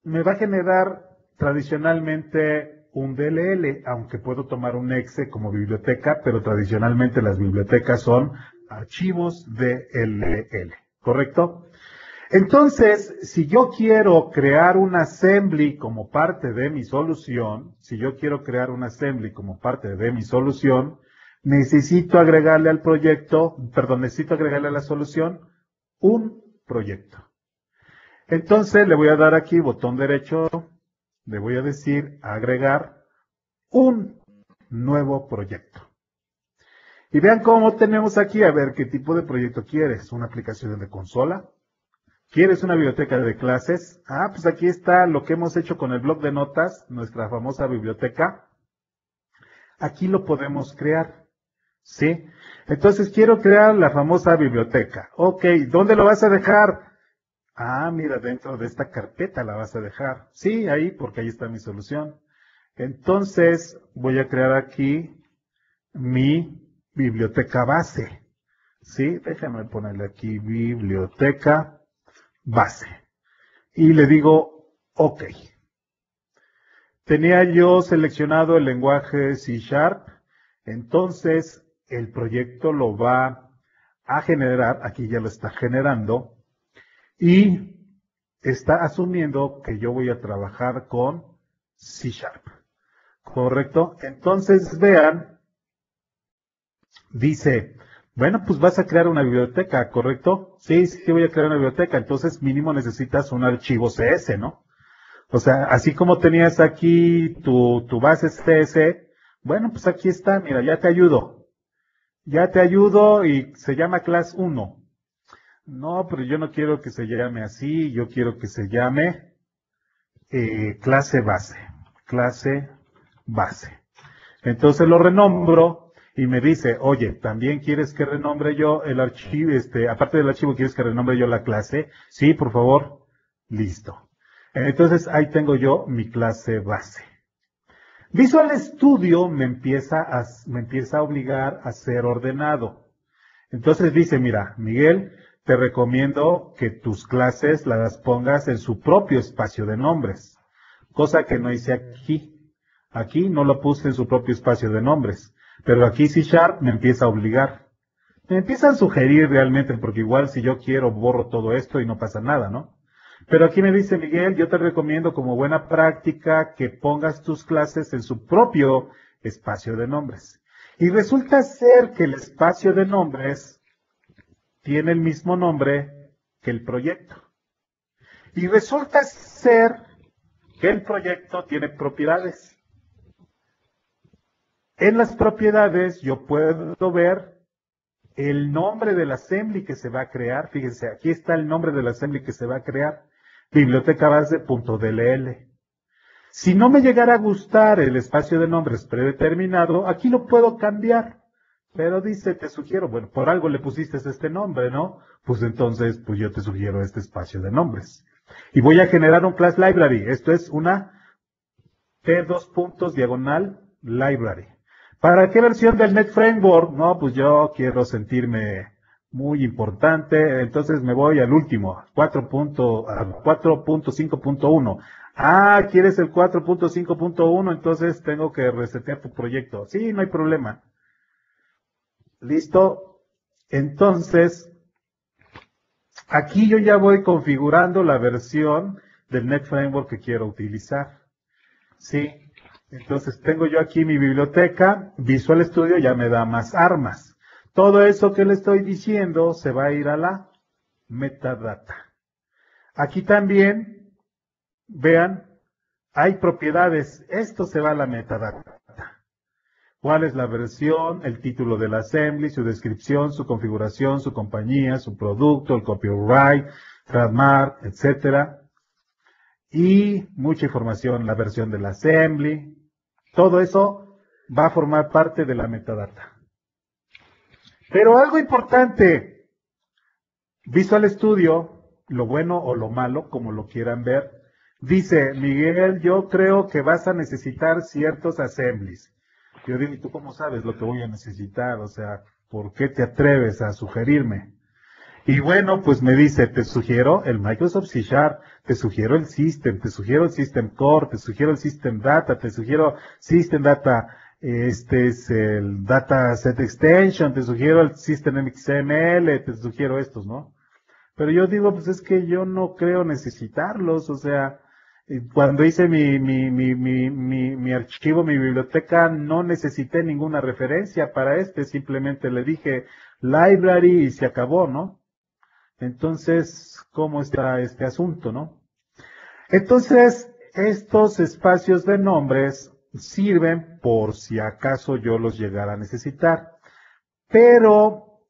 me va a generar tradicionalmente un DLL, aunque puedo tomar un exe como biblioteca, pero tradicionalmente las bibliotecas son archivos DLL, ¿correcto? Entonces, si yo quiero crear un assembly como parte de mi solución, necesito agregarle al proyecto, necesito agregarle a la solución un proyecto. Entonces, le voy a dar aquí botón derecho, le voy a decir agregar un nuevo proyecto. Y vean cómo tenemos aquí, a ver qué tipo de proyecto quieres. ¿Una aplicación de consola? ¿Quieres una biblioteca de clases? Ah, pues aquí está lo que hemos hecho con el bloc de notas, nuestra famosa biblioteca. Aquí lo podemos crear, ¿sí? Entonces quiero crear la famosa biblioteca. Ok, ¿dónde lo vas a dejar? Ah, mira, dentro de esta carpeta la vas a dejar. Sí, ahí, porque ahí está mi solución. Entonces, voy a crear aquí mi biblioteca base. ¿Sí? Déjame ponerle aquí biblioteca base. Y le digo OK. Tenía yo seleccionado el lenguaje C#. Entonces, el proyecto lo va a generar. Aquí ya lo está generando. Y está asumiendo que yo voy a trabajar con C#. ¿Correcto? Entonces, vean, dice, bueno, pues vas a crear una biblioteca, ¿correcto? Sí, sí voy a crear una biblioteca. Entonces, mínimo necesitas un archivo CS, ¿no? O sea, así como tenías aquí tu base CS, bueno, pues aquí está, mira, ya te ayudo. Ya te ayudo y se llama class 1. No, pero yo no quiero que se llame así, yo quiero que se llame clase base. Clase base. Entonces lo renombro y me dice, oye, ¿también quieres que renombre yo el archivo, aparte del archivo, quieres que renombre yo la clase? Sí, por favor. Listo. Entonces ahí tengo yo mi clase base. Visual Studio me empieza a obligar a ser ordenado. Entonces dice, mira, Miguel, te recomiendo que tus clases las pongas en su propio espacio de nombres, cosa que no hice aquí. Aquí no lo puse en su propio espacio de nombres, pero aquí C# me empieza a obligar. Me empieza a sugerir realmente, porque igual si yo quiero borro todo esto y no pasa nada, ¿no? Pero aquí me dice, Miguel, yo te recomiendo como buena práctica que pongas tus clases en su propio espacio de nombres. Y resulta ser que el espacio de nombres tiene el mismo nombre que el proyecto. Y resulta ser que el proyecto tiene propiedades. En las propiedades yo puedo ver el nombre del assembly que se va a crear. Fíjense, aquí está el nombre del assembly que se va a crear. Biblioteca base.dll. Si no me llegara a gustar el espacio de nombres predeterminado, aquí lo puedo cambiar. Pero dice, te sugiero, bueno, por algo le pusiste este nombre, ¿no? Pues entonces, pues yo te sugiero este espacio de nombres. Y voy a generar un class library. Esto es una T2 library. ¿Para qué versión del Net Framework? No, pues yo quiero sentirme muy importante, entonces me voy al último, 4.5.1. Ah, ¿quieres el 4.5.1? Entonces tengo que resetear tu proyecto. Sí, no hay problema. ¿Listo? Entonces, aquí yo ya voy configurando la versión del Net Framework que quiero utilizar. ¿Sí? Entonces tengo yo aquí mi biblioteca, Visual Studio ya me da más armas. Todo eso que le estoy diciendo se va a ir a la metadata. Aquí también, vean, hay propiedades. Esto se va a la metadata. ¿Cuál es la versión? El título del assembly, su descripción, su configuración, su compañía, su producto, el copyright, trademark, etcétera. Y mucha información, la versión del assembly. Todo eso va a formar parte de la metadata. Pero algo importante, Visual Studio, lo bueno o lo malo, como lo quieran ver, dice, Miguel, yo creo que vas a necesitar ciertos assemblies. Yo digo, ¿y tú cómo sabes lo que voy a necesitar? O sea, ¿por qué te atreves a sugerirme? Y bueno, pues me dice, te sugiero el Microsoft C#, te sugiero el System, te sugiero el System Core, te sugiero el System Data, te sugiero System Data, este es el Dataset Extension, te sugiero el System XML, te sugiero estos, ¿no? Pero yo digo, pues es que yo no creo necesitarlos, o sea, cuando hice mi archivo, mi biblioteca, no necesité ninguna referencia para simplemente le dije library y se acabó, ¿no? Entonces, ¿cómo está este asunto, no? Entonces, estos espacios de nombres sirven por si acaso yo los llegara a necesitar. Pero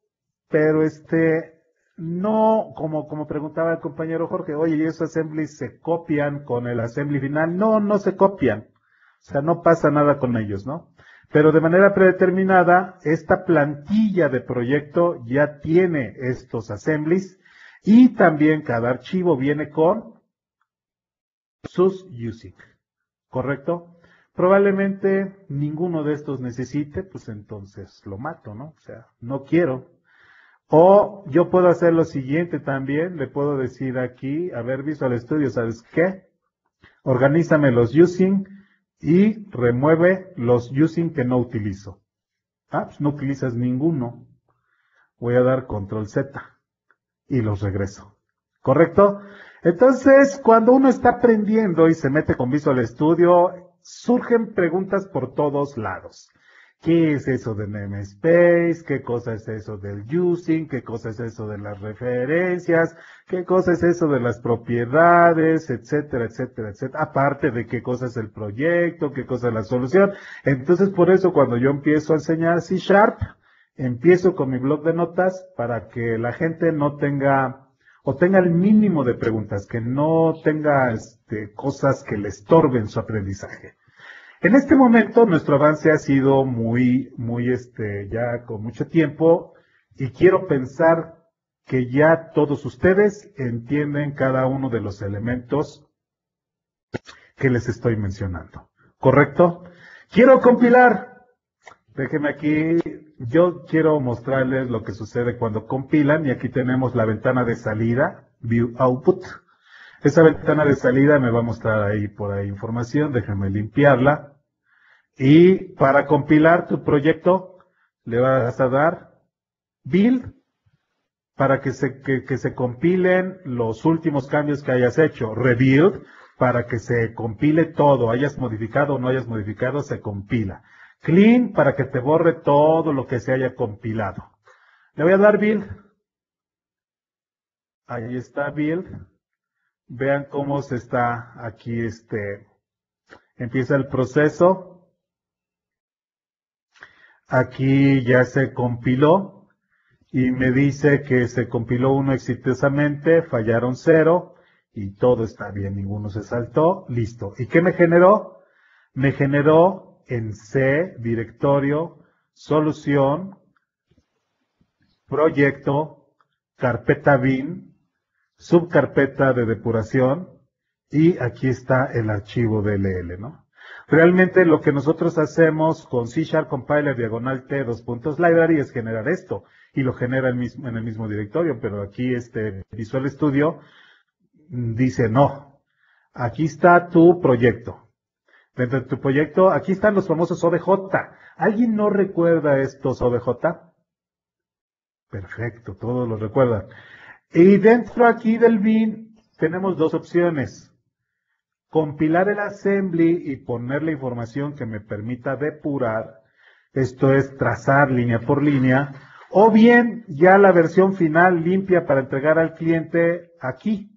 no, como preguntaba el compañero Jorge, oye, ¿y esos assemblies se copian con el assembly final? No, no se copian. O sea, no pasa nada con ellos, ¿no? Pero de manera predeterminada, esta plantilla de proyecto ya tiene estos assemblies y también cada archivo viene con sus using, ¿correcto? Probablemente ninguno de estos necesite, pues entonces lo mato, ¿no? O sea, no quiero. O yo puedo hacer lo siguiente también, le puedo decir aquí, a ver, Visual Studio, ¿sabes qué? Organízame los using y remueve los using que no utilizo. Ah, pues no utilizas ninguno. Voy a dar Control Z y los regreso. ¿Correcto? Entonces, cuando uno está aprendiendo y se mete con Visual Studio, surgen preguntas por todos lados. ¿Qué es eso de namespace? ¿Qué cosa es eso del using? ¿Qué cosa es eso de las referencias? ¿Qué cosa es eso de las propiedades? Etcétera, etcétera, etcétera. Aparte de qué cosa es el proyecto, qué cosa es la solución. Entonces, por eso cuando yo empiezo a enseñar C#, empiezo con mi blog de notas para que la gente no tenga, o tenga el mínimo de preguntas, que no tenga cosas que le estorben su aprendizaje. En este momento nuestro avance ha sido muy ya con mucho tiempo y quiero pensar que ya todos ustedes entienden cada uno de los elementos que les estoy mencionando. ¿Correcto? Quiero compilar. Déjenme aquí, yo quiero mostrarles lo que sucede cuando compilan y aquí tenemos la ventana de salida, View Output. Esa ventana de salida me va a mostrar ahí por ahí información, déjenme limpiarla. Y para compilar tu proyecto, le vas a dar build para que se compilen los últimos cambios que hayas hecho. Rebuild para que se compile todo, hayas modificado o no hayas modificado, se compila. Clean para que te borre todo lo que se haya compilado. Le voy a dar build. Ahí está build. vean cómo se está aquí, empieza el proceso. Aquí ya se compiló y me dice que se compiló uno exitosamente, fallaron 0 y todo está bien, ninguno se saltó, listo. ¿Y qué me generó? Me generó en C, directorio, solución, proyecto, carpeta bin, subcarpeta de depuración y aquí está el archivo DLL, ¿no? Realmente lo que nosotros hacemos con C# compiler diagonal T library es generar esto y lo genera en el mismo directorio, pero aquí Visual Studio dice no, aquí está tu proyecto. Dentro de tu proyecto, aquí están los famosos OBJ. ¿Alguien no recuerda estos OBJ? Perfecto, todos los recuerdan. Y dentro aquí del bin tenemos dos opciones. Compilar el assembly y poner la información que me permita depurar. Esto es trazar línea por línea. O bien ya la versión final limpia para entregar al cliente aquí.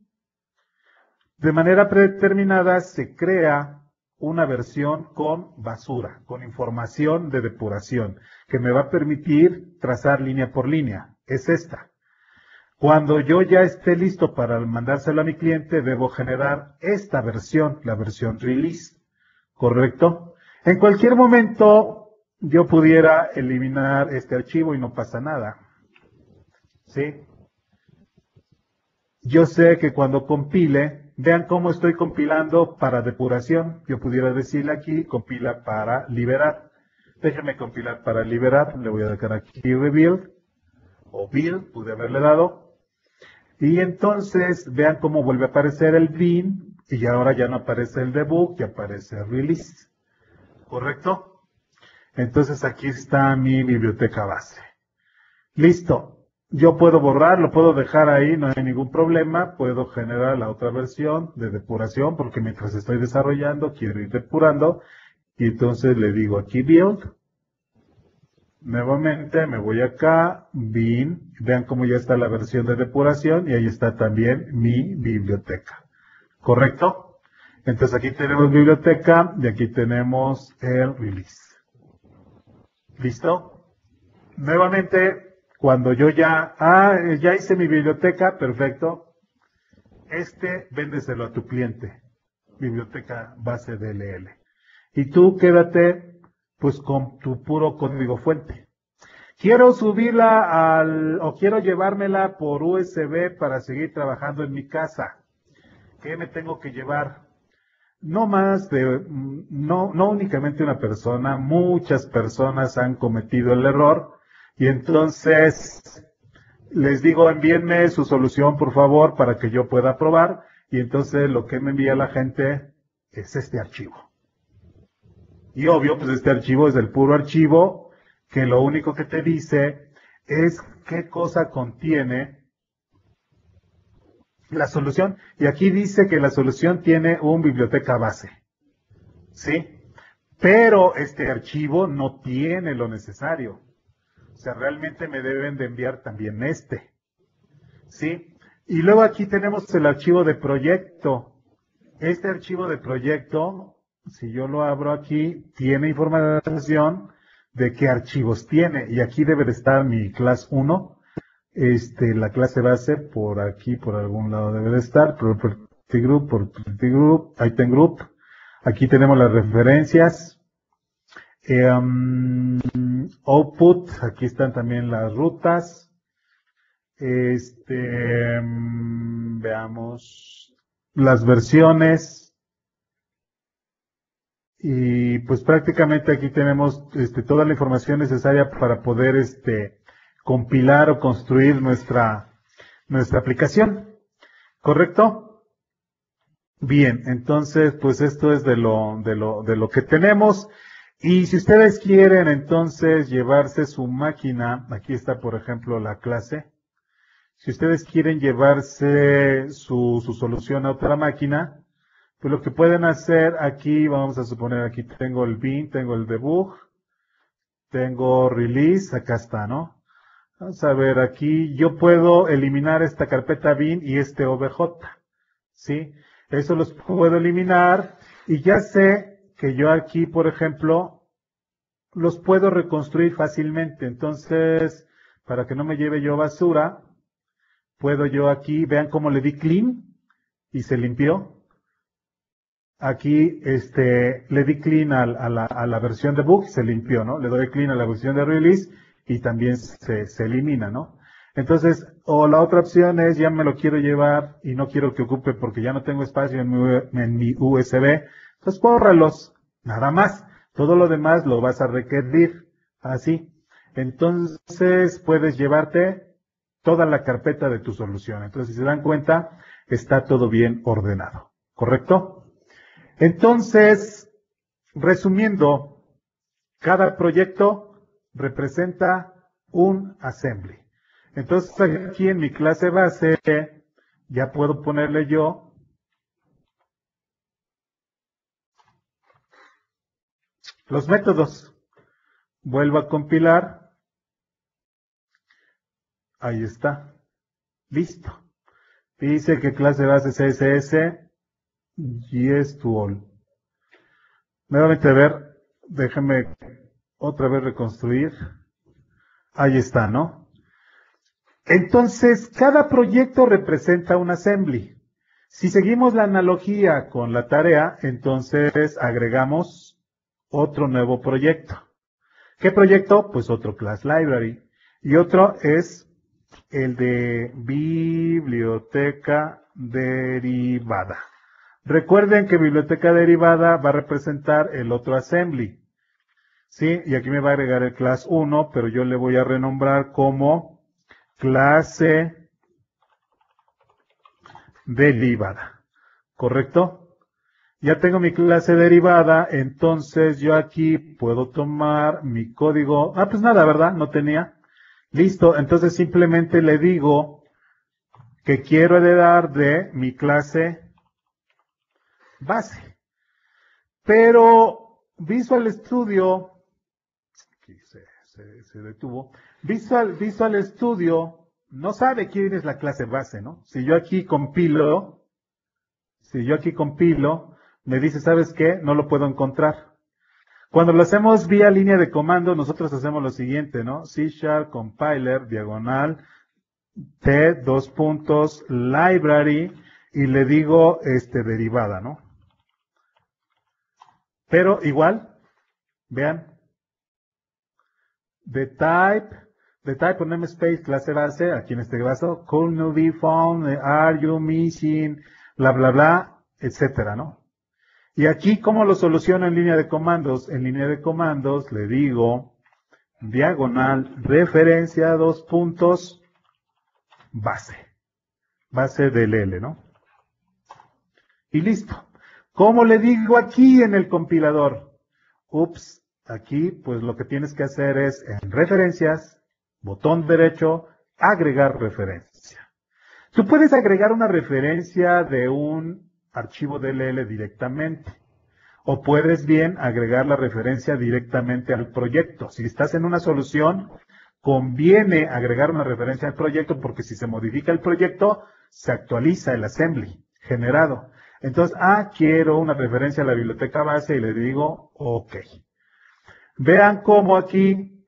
De manera predeterminada se crea una versión con basura, con información de depuración, que me va a permitir trazar línea por línea. Es esta. Cuando yo ya esté listo para mandárselo a mi cliente, debo generar esta versión, la versión release. ¿Correcto? En cualquier momento yo pudiera eliminar este archivo y no pasa nada. ¿Sí? Yo sé que cuando compile, vean cómo estoy compilando para depuración. Yo pudiera decirle aquí, compila para liberar. Déjeme compilar para liberar. Le voy a dejar aquí rebuild o build, pude haberle dado. Y entonces, vean cómo vuelve a aparecer el bin y ahora ya no aparece el debug, ya aparece el release. ¿Correcto? Entonces aquí está mi biblioteca base. Listo. Yo puedo borrar, lo puedo dejar ahí, no hay ningún problema. Puedo generar la otra versión de depuración porque mientras estoy desarrollando quiero ir depurando. Y entonces le digo aquí build. Nuevamente me voy acá, bin. Vean cómo ya está la versión de depuración y ahí está también mi biblioteca. ¿Correcto? Entonces aquí tenemos biblioteca y aquí tenemos el release. ¿Listo? Nuevamente, cuando yo ya hice mi biblioteca, perfecto. Véndeselo a tu cliente. Biblioteca base DLL. Y tú quédate, pues, con tu puro código fuente. Quiero subirla o quiero llevármela por USB para seguir trabajando en mi casa. ¿Qué me tengo que llevar? No únicamente una persona, muchas personas han cometido el error. Y entonces les digo, envíenme su solución, por favor, para que yo pueda probar. Y entonces lo que me envía la gente es este archivo. Y obvio, pues este archivo es el puro archivo, que lo único que te dice es qué cosa contiene la solución. Y aquí dice que la solución tiene un biblioteca base. ¿Sí? Pero este archivo no tiene lo necesario. O sea, realmente me deben de enviar también ¿sí? Y luego aquí tenemos el archivo de proyecto. Este archivo de proyecto, si yo lo abro aquí, tiene información de qué archivos tiene. Y aquí debe de estar mi class 1. La clase base, por aquí, por algún lado debe de estar. Property Group, Item Group. Aquí tenemos las referencias. Output, aquí están también las rutas. Veamos las versiones. Y pues prácticamente aquí tenemos toda la información necesaria para poder compilar o construir nuestra aplicación. ¿Correcto? Bien, entonces pues esto es de lo que tenemos. Y si ustedes quieren entonces llevarse su máquina, aquí está por ejemplo la clase, si ustedes quieren llevarse su solución a otra máquina, pues lo que pueden hacer aquí, vamos a suponer aquí tengo el bin, tengo el debug, tengo release, acá está, ¿no? Vamos a ver aquí, yo puedo eliminar esta carpeta bin y OBJ, ¿sí? Eso los puedo eliminar y ya sé que yo aquí, por ejemplo, los puedo reconstruir fácilmente. Entonces, para que no me lleve yo basura, puedo yo aquí, vean cómo le di clean y se limpió. Aquí le di clean a la versión de bug, se limpió, ¿no? Le doy clean a la versión de release y también se elimina, ¿no? Entonces, o la otra opción es, ya me lo quiero llevar y no quiero que ocupe porque ya no tengo espacio en mi USB. Entonces, bórralos, nada más. Todo lo demás lo vas a requerir, así. Entonces, puedes llevarte toda la carpeta de tu solución. Entonces, si se dan cuenta, está todo bien ordenado, ¿correcto? Entonces, resumiendo, cada proyecto representa un assembly. Entonces, aquí en mi clase base, ya puedo ponerle yo los métodos. Vuelvo a compilar. Ahí está. Listo. Dice que clase base CSS yes to all. Nuevamente, a ver, déjenme otra vez reconstruir. Ahí está, ¿no? Entonces, cada proyecto representa un assembly. Si seguimos la analogía con la tarea, entonces agregamos otro nuevo proyecto. ¿Qué proyecto? Pues otro class library. Y otro es el de biblioteca derivada. Recuerden que biblioteca derivada va a representar el otro assembly. ¿Sí? Y aquí me va a agregar el class 1, pero yo le voy a renombrar como clase derivada. ¿Correcto? Ya tengo mi clase derivada, entonces yo aquí puedo tomar mi código. Ah, pues nada, ¿verdad? No tenía. Listo, entonces simplemente le digo que quiero heredar de mi clase base. Pero Visual Studio, aquí se detuvo, Visual Studio no sabe quién es la clase base, ¿no? Si yo aquí compilo, me dice, ¿sabes qué? No lo puedo encontrar. Cuando lo hacemos vía línea de comando, nosotros hacemos lo siguiente, ¿no? C# compiler, diagonal, T, dos puntos, library, y le digo, derivada, ¿no? Pero igual, vean, the type of namespace, clase base, aquí en este caso, could not be found, are you missing, bla, bla, bla, etcétera, ¿no? Y aquí, ¿cómo lo soluciono en línea de comandos? En línea de comandos le digo, diagonal, referencia, dos puntos, base del L, ¿no? Y listo. ¿Cómo le digo aquí en el compilador? Ups, aquí pues lo que tienes que hacer es en referencias, botón derecho, agregar referencia. Tú puedes agregar una referencia de un archivo DLL directamente. O puedes bien agregar la referencia directamente al proyecto. Si estás en una solución, conviene agregar una referencia al proyecto porque si se modifica el proyecto, se actualiza el assembly generado. Entonces, quiero una referencia a la biblioteca base y le digo, OK. Vean cómo aquí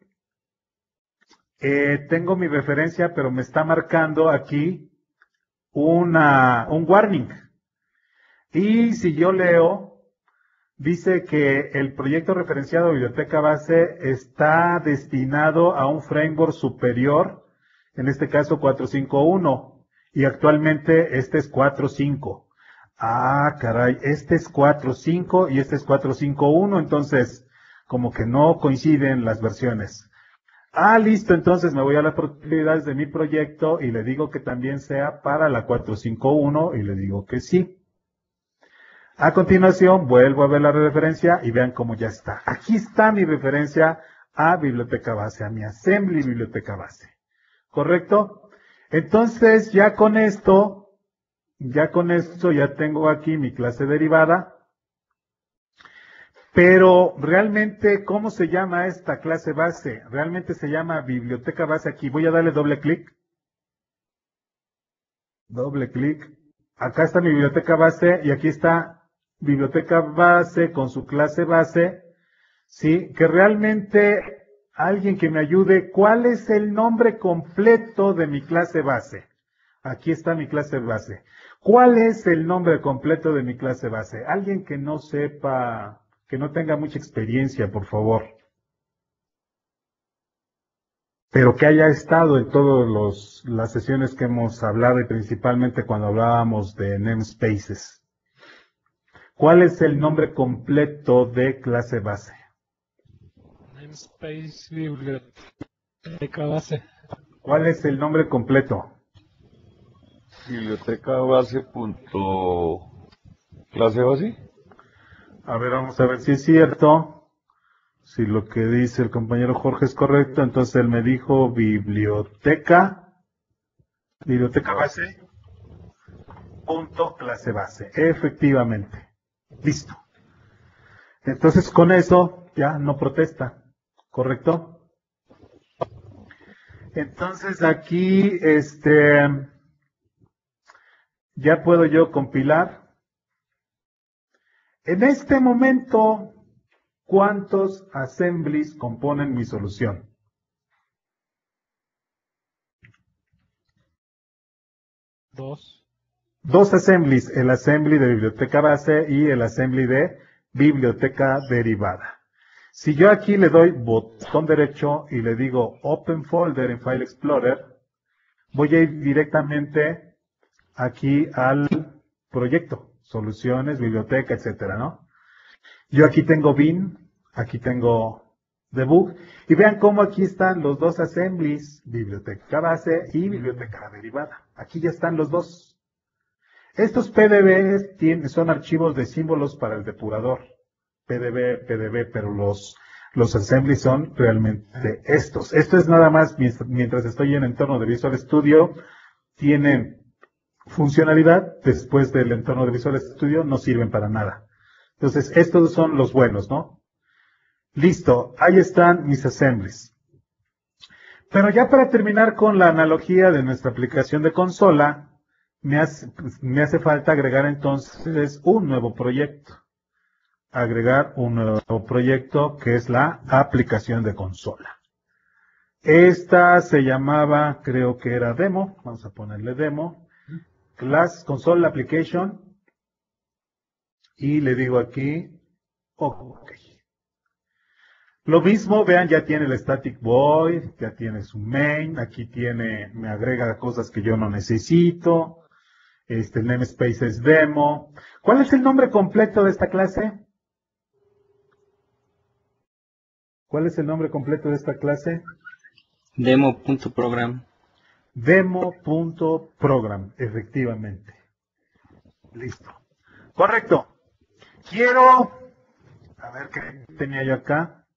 tengo mi referencia, pero me está marcando aquí un warning. Y si yo leo, dice que el proyecto referenciado biblioteca base está destinado a un framework superior, en este caso 451, y actualmente este es 4.5. Caray, este es 4.5 y este es 4.5.1, entonces como que no coinciden las versiones. Listo, entonces me voy a las propiedades de mi proyecto y le digo que también sea para la 4.5.1 y le digo que sí. A continuación, vuelvo a ver la referencia y vean cómo ya está. Aquí está mi referencia a biblioteca base, a mi assembly biblioteca base. ¿Correcto? Entonces, ya con esto ya tengo aquí mi clase derivada. Pero realmente, ¿cómo se llama esta clase base? Realmente se llama biblioteca base aquí. Voy a darle doble clic. acá está mi biblioteca base y aquí está biblioteca base con su clase base, ¿sí? Que realmente alguien que me ayude, ¿cuál es el nombre completo de mi clase base? Aquí está mi clase base. ¿Cuál es el nombre completo de mi clase base? Alguien que no sepa, que no tenga mucha experiencia, por favor. Pero que haya estado en todas las sesiones que hemos hablado y principalmente cuando hablábamos de namespaces. ¿Cuál es el nombre completo de clase base? Namespace biblioteca base. ¿Cuál es el nombre completo? Biblioteca base punto clase base. A ver, vamos a ver si es cierto. Si lo que dice el compañero Jorge es correcto, entonces él me dijo biblioteca base, punto clase base. Efectivamente. Listo. Entonces con eso ya no protesta. ¿Correcto? Entonces aquí, ya puedo yo compilar. En este momento, ¿cuántos assemblies componen mi solución? Dos assemblies, el assembly de biblioteca base y el assembly de biblioteca derivada. Si yo aquí le doy botón derecho y le digo Open Folder en File Explorer, voy a ir directamente aquí al proyecto, soluciones, biblioteca, etcétera, ¿no? Yo aquí tengo bin, aquí tengo debug, y vean cómo aquí están los dos assemblies, biblioteca base y biblioteca derivada. Aquí ya están los dos. Estos PDBs son archivos de símbolos para el depurador. PDB, pero los assemblies son realmente estos. Esto es nada más mientras estoy en entorno de Visual Studio, tienen funcionalidad, después del entorno de Visual Studio no sirven para nada. Entonces, estos son los buenos, ¿no? Listo, ahí están mis assemblies. Pero ya para terminar con la analogía de nuestra aplicación de consola, me hace falta agregar entonces un nuevo proyecto. Agregar un nuevo proyecto que es la aplicación de consola. Esta se llamaba, creo que era demo, vamos a ponerle demo, class console application, y le digo aquí, ok. Lo mismo, vean, ya tiene el static void, ya tiene su main, aquí me agrega cosas que yo no necesito, el namespace es demo. ¿Cuál es el nombre completo de esta clase? ¿Cuál es el nombre completo de esta clase? Demo.program. Demo.program, efectivamente. Listo. Correcto. Quiero, a ver qué tenía yo acá.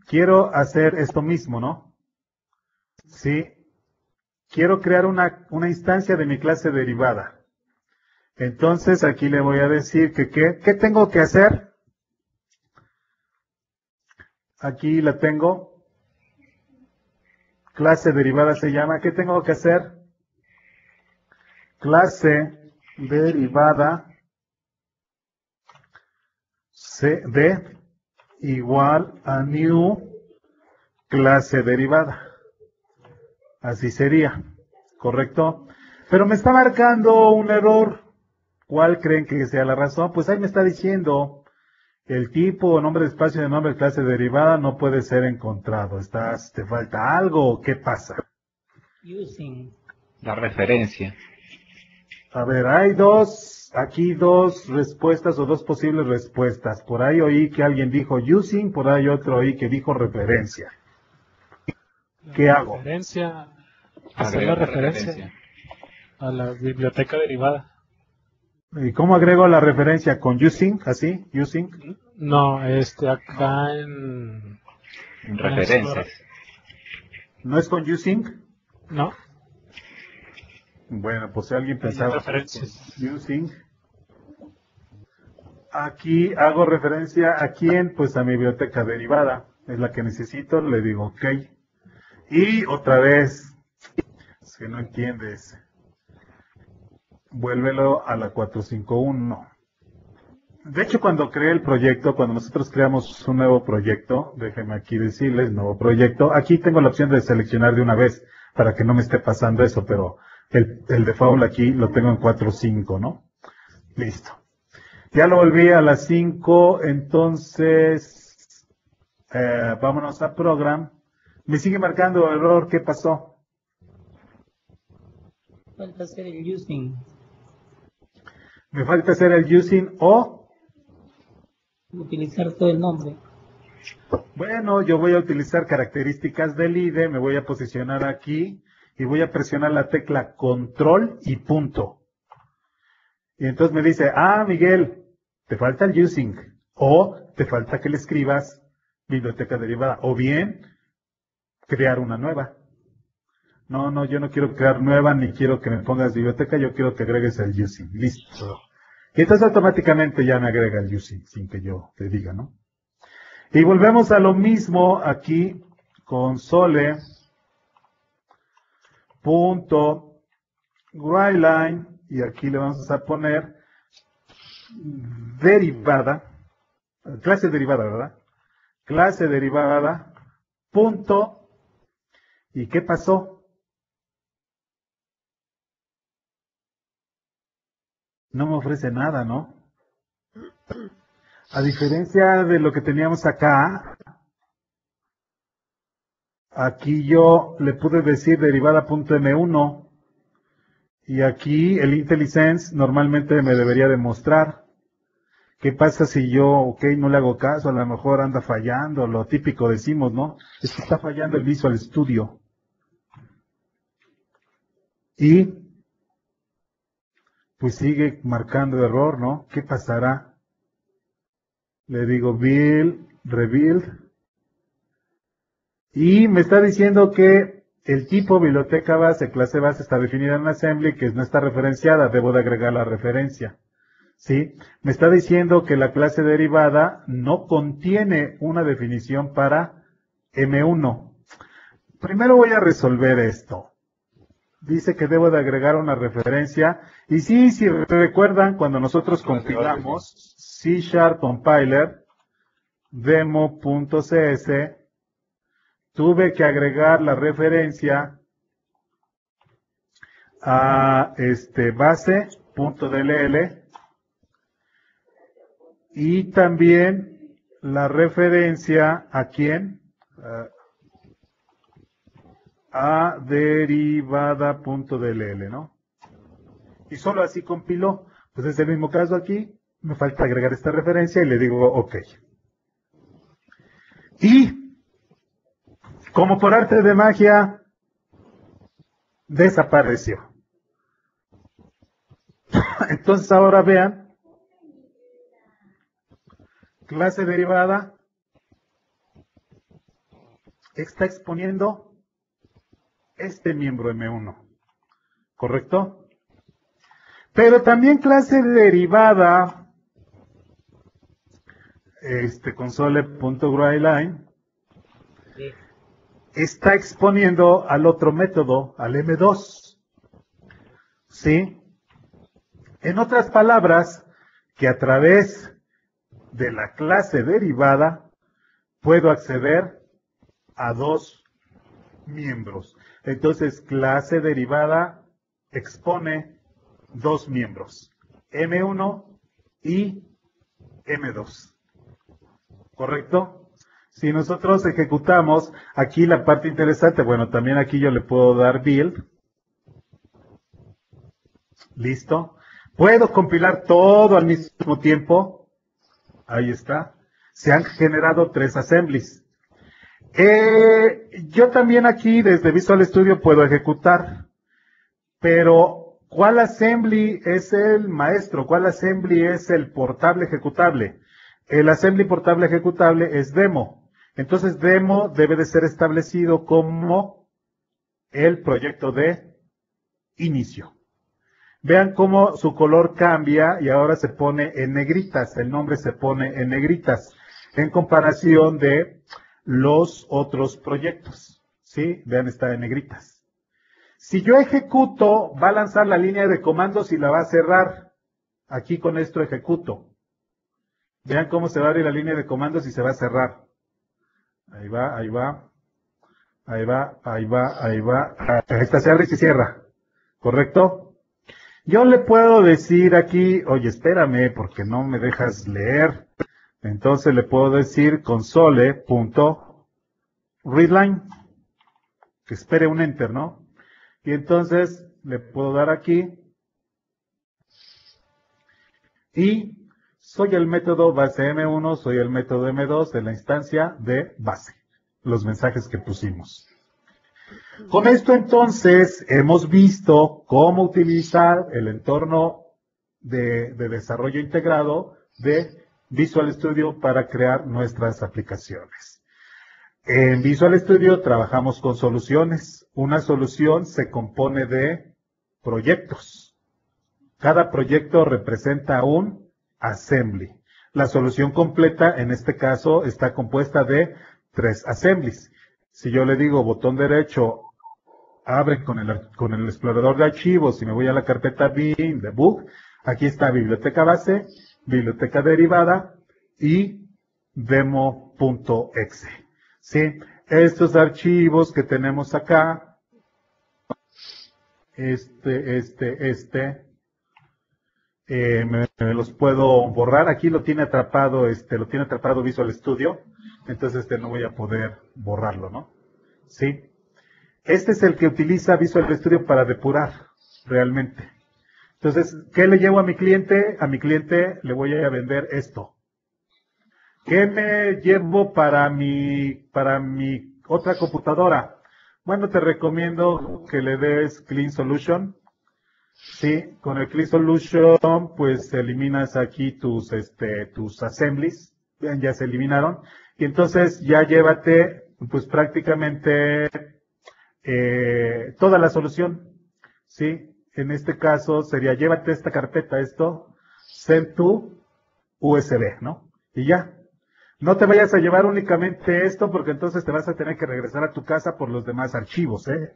Quiero hacer esto mismo, ¿no? Sí. Quiero crear una instancia de mi clase derivada. Entonces aquí le voy a decir que ¿qué tengo que hacer? Aquí la tengo. Clase derivada se llama. ¿Qué tengo que hacer? Clase derivada CD igual a new clase derivada. Así sería, ¿correcto? Pero me está marcando un error. ¿Cuál creen que sea la razón? Pues ahí me está diciendo el tipo, nombre de espacio de nombre de clase derivada no puede ser encontrado. ¿Te falta algo? ¿Qué pasa? Using. La referencia. A ver, hay aquí dos respuestas o dos posibles respuestas. Por ahí oí que alguien dijo using, por ahí otro oí que dijo referencia. ¿Qué hago? Hacer la referencia a la biblioteca derivada. ¿Y cómo agrego la referencia? ¿Con using? ¿Así? ¿Using? No, acá en referencias. ¿No es con using? No. Bueno, pues si alguien pensaba using. Aquí hago referencia a quién, pues a mi biblioteca derivada. Es la que necesito, le digo ok. Y otra vez, si no entiendes, vuélvelo a la 451. De hecho, cuando creé el proyecto, cuando nosotros creamos un nuevo proyecto, déjenme aquí decirles, nuevo proyecto, aquí tengo la opción de seleccionar de una vez, para que no me esté pasando eso, pero el default aquí lo tengo en 4.5, ¿no? Listo. Ya lo volví a las 5, entonces, vámonos a Program. Me sigue marcando error, ¿qué pasó? Falta hacer el using. Me falta hacer el using o... utilizar todo el nombre. Bueno, yo voy a utilizar características del IDE, me voy a posicionar aquí y voy a presionar la tecla control y punto. Y entonces me dice, Miguel, te falta el using, o te falta que le escribas biblioteca derivada, o bien crear una nueva. No, yo no quiero crear nueva, ni quiero que me pongas biblioteca, yo quiero que agregues el using. Listo. Y entonces automáticamente ya me agrega el using, sin que yo te diga, ¿no? Y volvemos a lo mismo aquí, console.writeline, y aquí le vamos a poner derivada, clase derivada, ¿verdad? Clase derivada, punto, ¿y qué pasó? No me ofrece nada, ¿no? A diferencia de lo que teníamos acá, aquí yo le pude decir derivada.m1 y aquí el IntelliSense normalmente me debería demostrar. ¿Qué pasa si yo, no le hago caso? A lo mejor anda fallando, lo típico decimos, ¿no? Es que está fallando el Visual Studio. Y pues sigue marcando error, ¿no? ¿Qué pasará? Le digo build, rebuild. Y me está diciendo que el tipo biblioteca base, clase base, está definida en assembly, que no está referenciada, debo de agregar la referencia. ¿Sí? Me está diciendo que la clase derivada no contiene una definición para M1. Primero voy a resolver esto. Dice que debo de agregar una referencia. Y sí, si recuerdan, cuando nosotros compilamos C# compiler demo.cs, tuve que agregar la referencia a base.dll y también la referencia a quién, a derivada.dll, ¿no? Y solo así compiló. Pues es el mismo caso aquí, me falta agregar esta referencia y le digo OK. Y, como por arte de magia, desapareció. Entonces ahora vean, clase derivada está exponiendo este miembro M1, ¿correcto? Pero también clase derivada, console.writeline, está exponiendo al otro método, al M2. ¿Sí? En otras palabras, que a través de la clase derivada puedo acceder a dos miembros. Entonces, clase derivada expone dos miembros, M1 y M2. ¿Correcto? Si nosotros ejecutamos, aquí la parte interesante, bueno, también aquí yo le puedo dar build. ¿Listo? Puedo compilar todo al mismo tiempo. Ahí está. Se han generado 3 assemblies. Yo también aquí desde Visual Studio puedo ejecutar, pero ¿cuál assembly es el maestro? ¿Cuál assembly es el portable ejecutable? El assembly portable ejecutable es demo. Entonces demo debe de ser establecido como el proyecto de inicio. Vean cómo su color cambia y ahora se pone en negritas, el nombre se pone en negritas, en comparación de los otros proyectos. ¿Sí? Vean, está en negritas. Si yo ejecuto, va a lanzar la línea de comandos y la va a cerrar. Aquí con esto ejecuto. Vean cómo se va a abrir la línea de comandos y se va a cerrar. Ahí va, ahí va. Ahí va, ahí va, ahí va. Ahí está, se abre y se cierra. ¿Correcto? Yo le puedo decir aquí, oye, espérame, porque no me dejas leer. Entonces le puedo decir console.readline. Que espere un enter, ¿no? Y entonces le puedo dar aquí. Y soy el método base M1, soy el método M2 de la instancia de base. Los mensajes que pusimos. Con esto entonces hemos visto cómo utilizar el entorno de desarrollo integrado de Visual Studio para crear nuestras aplicaciones. En Visual Studio trabajamos con soluciones. Una solución se compone de proyectos. Cada proyecto representa un assembly. La solución completa, en este caso, está compuesta de 3 assemblies. Si yo le digo botón derecho, abre con el explorador de archivos y me voy a la carpeta bin, debug, aquí está biblioteca base, biblioteca derivada y demo.exe. ¿Sí? Estos archivos que tenemos acá, me los puedo borrar. Aquí lo tiene atrapado, Visual Studio. Entonces no voy a poder borrarlo, ¿no? ¿Sí? Este es el que utiliza Visual Studio para depurar, realmente. Entonces, ¿qué le llevo a mi cliente? A mi cliente le voy a vender esto. ¿Qué me llevo para mi otra computadora? Bueno, te recomiendo que le des Clean Solution. Sí, con el Clean Solution, pues eliminas aquí tus assemblies. Bien, ya se eliminaron. Y entonces ya llévate, pues prácticamente toda la solución. Sí, en este caso sería llévate esta carpeta, send to USB, ¿no? Y ya. No te vayas a llevar únicamente esto porque entonces te vas a tener que regresar a tu casa por los demás archivos, ¿eh?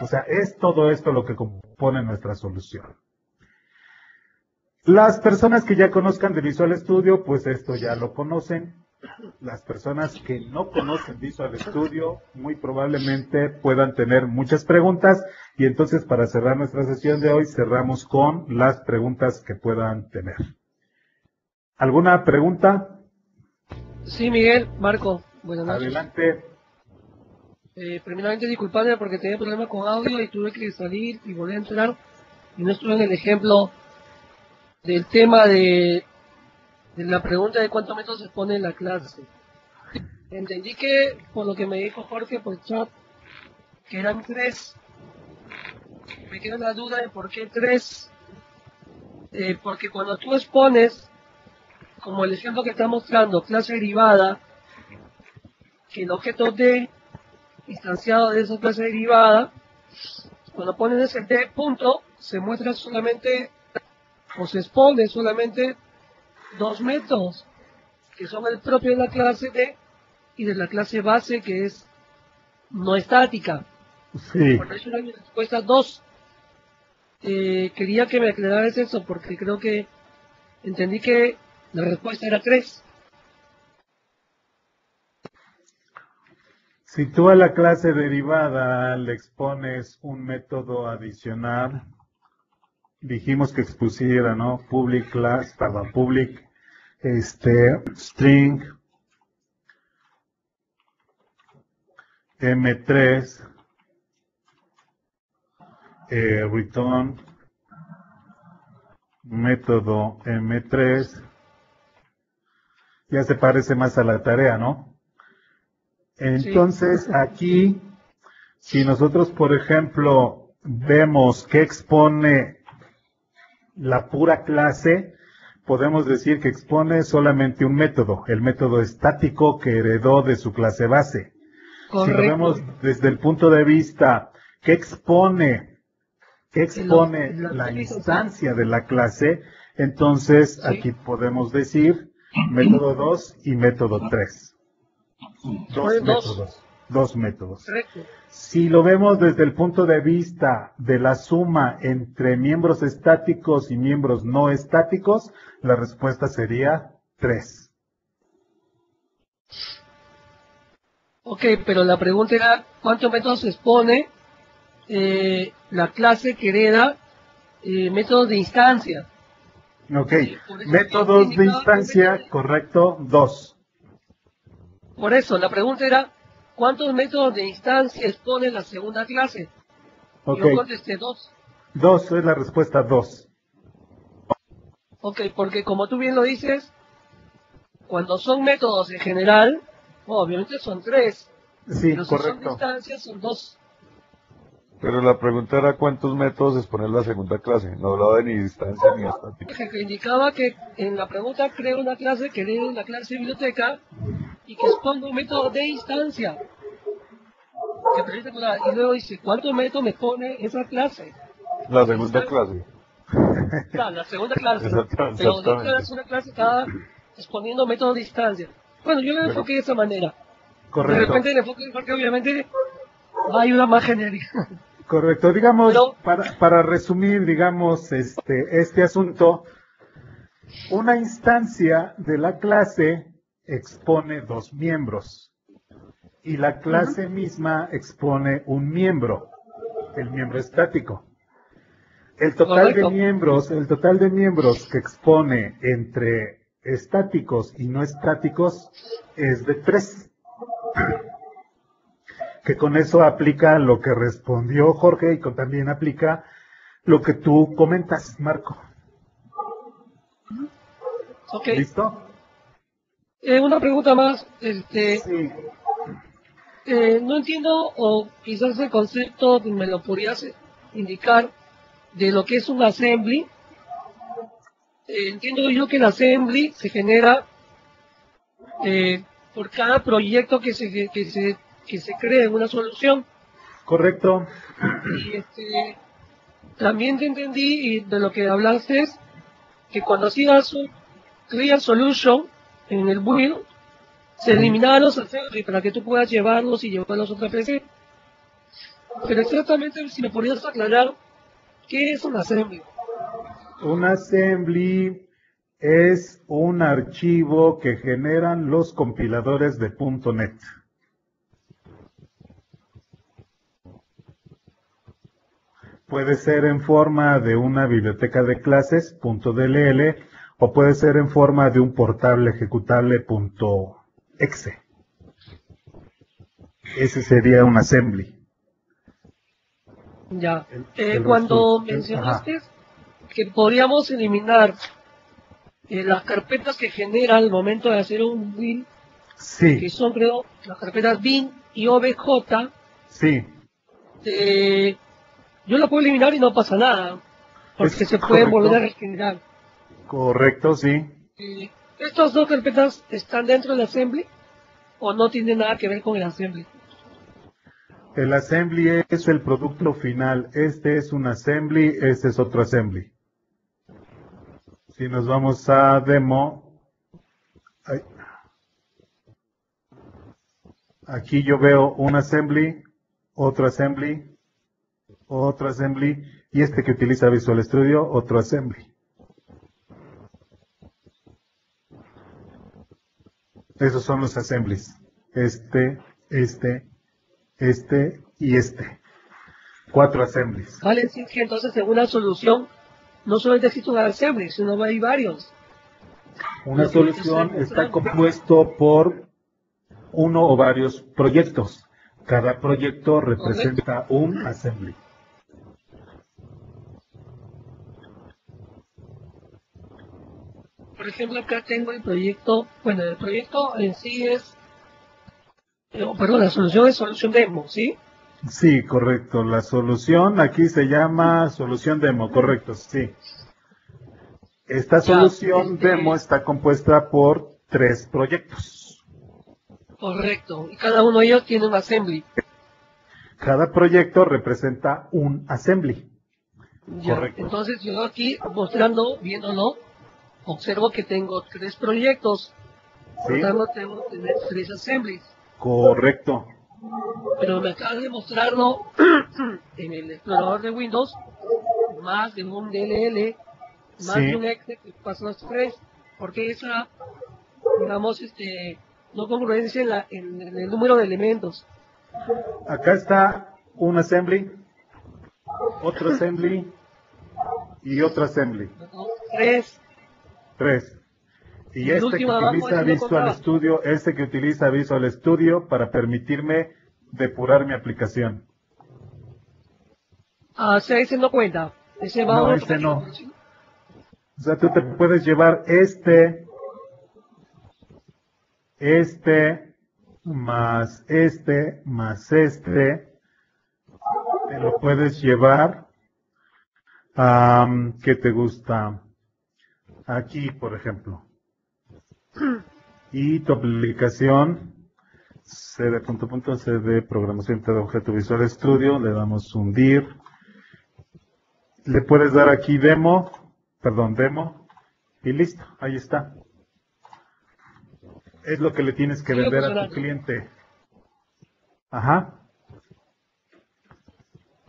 O sea, es todo esto lo que compone nuestra solución. Las personas que ya conozcan de Visual Studio, pues esto ya lo conocen. Las personas que no conocen Visual Studio, muy probablemente puedan tener muchas preguntas. Y entonces, para cerrar nuestra sesión de hoy, cerramos con las preguntas que puedan tener. ¿Alguna pregunta? Sí, Miguel, Marco, buenas noches. Adelante. Primeramente, disculpadme porque tenía problemas con audio y tuve que salir y volver a entrar. Y no estuve en el ejemplo del tema de la pregunta de cuántos metros se pone en la clase. Entendí que, por lo que me dijo Jorge por chat, que eran 3. Me queda la duda de por qué 3. Porque cuando tú expones, como el ejemplo que está mostrando, clase derivada, que el objeto D instanciado de esa clase derivada, cuando pones ese D punto, se muestra solamente, o se expone solamente 2 métodos, que son el propio de la clase D y de la clase base, que es no estática. Sí. Por eso era mi respuesta 2. Quería que me aclararas eso, porque creo que entendí que la respuesta era 3. Si tú a la clase derivada le expones un método adicional, dijimos que expusiera, ¿no? Public string M3 return método M3, ya se parece más a la tarea, ¿no? Entonces, aquí, si nosotros, por ejemplo, vemos que expone la pura clase, podemos decir que expone solamente un método, el método estático que heredó de su clase base. Correcto. Si lo vemos desde el punto de vista que expone la instancia de la clase, entonces aquí podemos decir método 2 y método 3. Dos métodos. 2 métodos. Correcto. Si lo vemos desde el punto de vista de la suma entre miembros estáticos y miembros no estáticos, la respuesta sería 3. Ok, pero la pregunta era, ¿cuántos métodos expone la clase que hereda métodos de instancia? Ok, Por eso métodos de indicaba instancia, correcto, 2. Por eso, la pregunta era, ¿cuántos métodos de instancia expone la segunda clase? Ok, Yo contesté 2. 2 es la respuesta 2. Ok, porque como tú bien lo dices, cuando son métodos en general, obviamente son 3. Sí, Pero si son correcto. instancias, son 2. Pero la pregunta era cuántos métodos expone la segunda clase. No hablaba de ni distancia ni estática. Que indicaba que en la pregunta creo una clase que herede la clase de biblioteca y que exponga un método de instancia. Que permite poner- y luego dice, ¿cuántos métodos me pone esa clase? La segunda clase. Claro, la segunda clase. Exactamente. Pero dentro de la segunda clase estaba exponiendo métodos de instancia. Bueno, yo lo enfoqué de esa manera. De Correcto. repente el enfoque porque obviamente va a ayudar más genérica. Correcto, digamos, Pero- para resumir, digamos, este asunto, una instancia de la clase expone 2 miembros y la clase misma expone un miembro, el miembro estático. El total Correcto. el total de miembros que expone entre estáticos y no estáticos es de 3. Que con eso aplica lo que respondió Jorge y también aplica lo que tú comentas, Marco. Ok. ¿Listo? Una pregunta más. Sí. No entiendo, o quizás el concepto me lo podrías indicar, de lo que es un assembly. Entiendo yo que el assembly se genera por cada proyecto que se cree en una solución. Correcto. Y también te entendí y de lo que hablaste es que cuando hacías un clear solution en el build, se eliminaban los assembly para que tú puedas llevarlos y llevarlos a otra PC. Pero exactamente, si me podrías aclarar, ¿qué es un assembly? Un assembly es un archivo que generan los compiladores de .NET. Puede ser en forma de una biblioteca de clases .dll o puede ser en forma de un portable ejecutable .exe. Ese sería un assembly. Ya. el Cuando resu- mencionaste que podríamos eliminar las carpetas que genera al momento de hacer un build, Sí, que son, creo, las carpetas bin y obj, sí, yo la puedo eliminar y no pasa nada, porque Es se pueden correcto. volver a regenerar. correcto, sí. ¿Estas dos carpetas están dentro del assembly o no tienen nada que ver con el assembly? El assembly es el producto final. Este es un assembly, este es otro assembly. Si nos vamos a demo, ay, aquí yo veo un assembly, otro assembly, otro assembly, y este que utiliza Visual Studio, otro assembly. Esos son los assemblies. Este y este. 4 assemblies. Vale decir que entonces en una solución no solamente existe un assembly, sino hay varios. Una Lo que solución estoy está mostrando. compuesto por uno o varios proyectos. Cada proyecto representa un assembly. Por ejemplo, acá tengo el proyecto, bueno, el proyecto en sí es, perdón, la solución es solución demo, ¿sí? Sí, correcto. La solución aquí se llama solución demo, correcto, sí. Esta solución demo está compuesta por 3 proyectos. Correcto. Y cada uno de ellos tiene un assembly. Cada proyecto representa un assembly. Ya. Correcto. Entonces yo aquí mostrando, viéndolo, observo que tengo 3 proyectos. Por Sí. lo tanto, tengo que tener 3 assemblies. Correcto. pero me acabas de mostrarlo en el explorador de Windows, más de un DLL, más Sí. de un exe que pasó a Express, porque esa, digamos, no congruencia en el número de elementos. Acá está un assembly, otro assembly y otro assembly. 3, 3. Y el este que último abajo, utiliza ese no Visual contaba. Studio, este que utiliza Visual Studio para permitirme depurar mi aplicación. Ah, o sea, ese no cuenta. Ese va a No, otro ese no. archivo. O sea, tú te puedes llevar este, más este, te lo puedes llevar, ¿qué te gusta? Aquí, por ejemplo. Y tu aplicación, CD, CD, programación de objeto Visual Studio, le damos hundir. Le puedes dar aquí demo, y listo, ahí está. Es lo que le tienes que Sigue vender a tu funcionando. cliente. Ajá.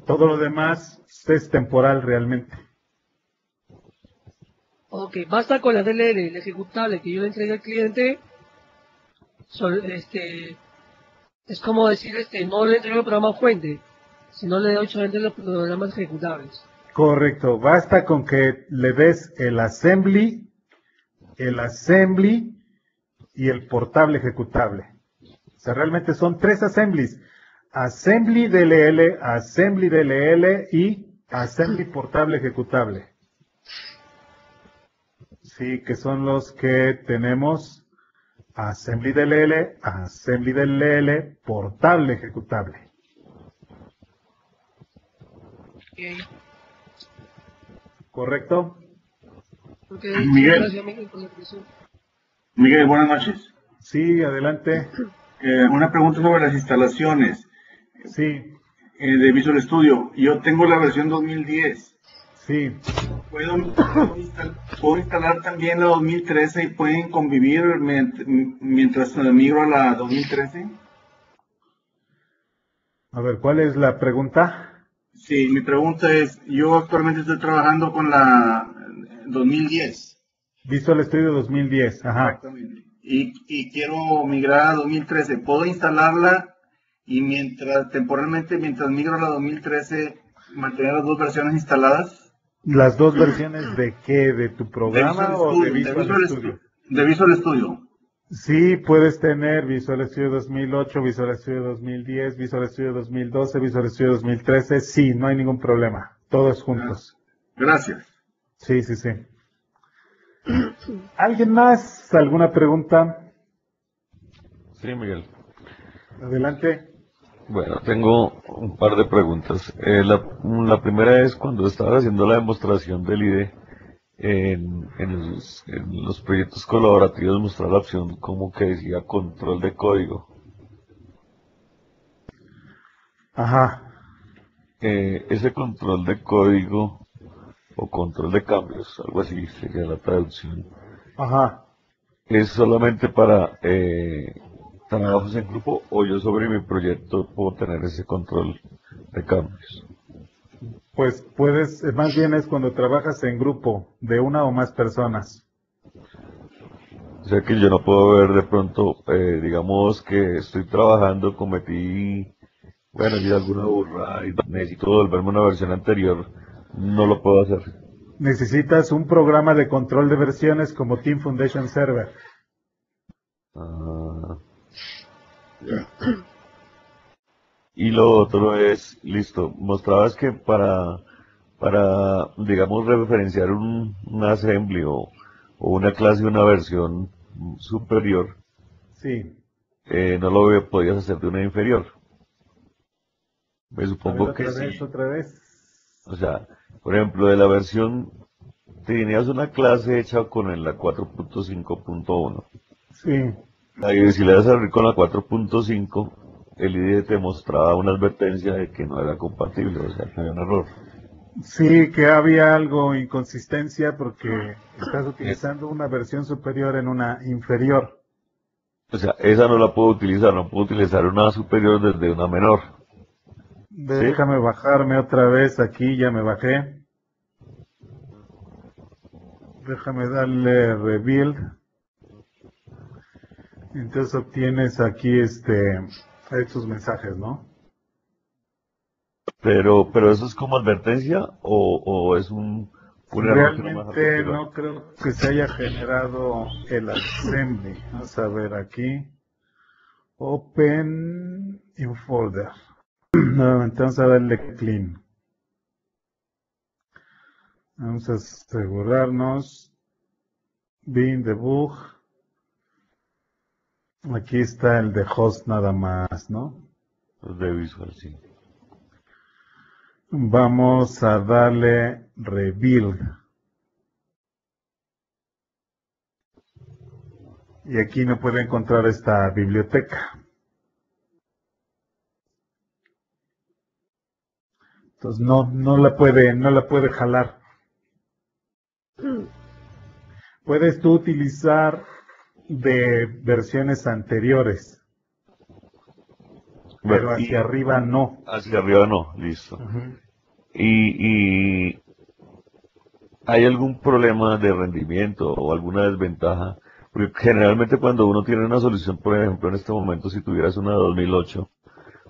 Todo lo demás es temporal realmente. Ok, basta con la DLL, el ejecutable que yo le entregue al cliente. Es como decir, no le entrego el programa fuente, sino le doy solamente los programas ejecutables. Correcto. Basta con que le des el assembly y el portable ejecutable. O sea, realmente son 3 assemblies. Assembly DLL y assembly portable ejecutable. Sí, que son los que tenemos assembly DLL, portable ejecutable. ¿Correcto? Ok, Miguel. gracias Miguel por la explicación. Miguel, buenas noches. Sí, adelante. Una pregunta sobre las instalaciones Sí, de Visual Studio. Yo tengo la versión 2010. sí. ¿Puedo instalar también la 2013 y pueden convivir mientras migro a la 2013? A ver, ¿cuál es la pregunta? Sí, mi pregunta es, yo actualmente estoy trabajando con la 2010. Visual Studio 2010, ajá. Exactamente. Y quiero migrar a 2013. ¿Puedo instalarla y temporalmente, mientras migro a la 2013, mantener las dos versiones instaladas? ¿Las dos versiones de qué? ¿De tu programa Visual o de Studio, Visual Studio? de Visual Studio. Sí, puedes tener Visual Studio 2008, Visual Studio 2010, Visual Studio 2012, Visual Studio 2013. Sí, no hay ningún problema. Todos juntos. Gracias. Sí, sí, sí. ¿Alguien más? ¿Alguna pregunta? Sí, Miguel. Adelante. Bueno, tengo un par de preguntas. La primera es cuando estabas haciendo la demostración del IDE en los proyectos colaborativos, mostrar la opción como que decía control de código. Ajá. Ese control de código o control de cambios, algo así sería la traducción, Ajá. ¿es solamente para trabajos en grupo o yo sobre mi proyecto puedo tener ese control de cambios? Pues puedes, más bien es cuando trabajas en grupo de una o más personas. O sea que yo no puedo ver de pronto, digamos que estoy trabajando, cometí, bueno, ya alguna burrada y necesito volverme a una versión anterior, no lo puedo hacer. Necesitas un programa de control de versiones como Team Foundation Server. Ah. Y lo otro es, listo, mostrabas que para digamos, referenciar un assembly o una clase, una versión superior, Sí. no lo podías hacer de una inferior. Me A ver, supongo que sí. otra vez. O sea, por ejemplo, de la versión, tenías una clase hecha con la 4.5.1. Sí. Y si le das a abrir con la 4.5, el IDE te mostraba una advertencia de que no era compatible, o sea, que había un error. Sí, que había algo inconsistencia porque estás utilizando una versión superior en una inferior. O sea, esa no la puedo utilizar, no puedo utilizar una superior desde una menor. Déjame bajarme otra vez aquí, ya me bajé. Déjame darle rebuild. Entonces obtienes aquí estos mensajes, ¿no? Pero eso es como advertencia o es un error que no me deja Realmente continuar. no creo que se haya generado el assembly. Vamos a ver aquí. Open in folder. Nuevamente vamos a darle clean. Vamos a asegurarnos. Bin debug. Aquí está el de host nada más, ¿no? Los de Visual, sí. Vamos a darle rebuild. Y aquí no puede encontrar esta biblioteca. Entonces no la puede jalar. Puedes tú utilizar de versiones anteriores, pero Bueno, hacia arriba no. hacia arriba no, listo. Y ¿hay algún problema de rendimiento o alguna desventaja? Porque generalmente cuando uno tiene una solución, por ejemplo, en este momento, si tuvieras una de 2008,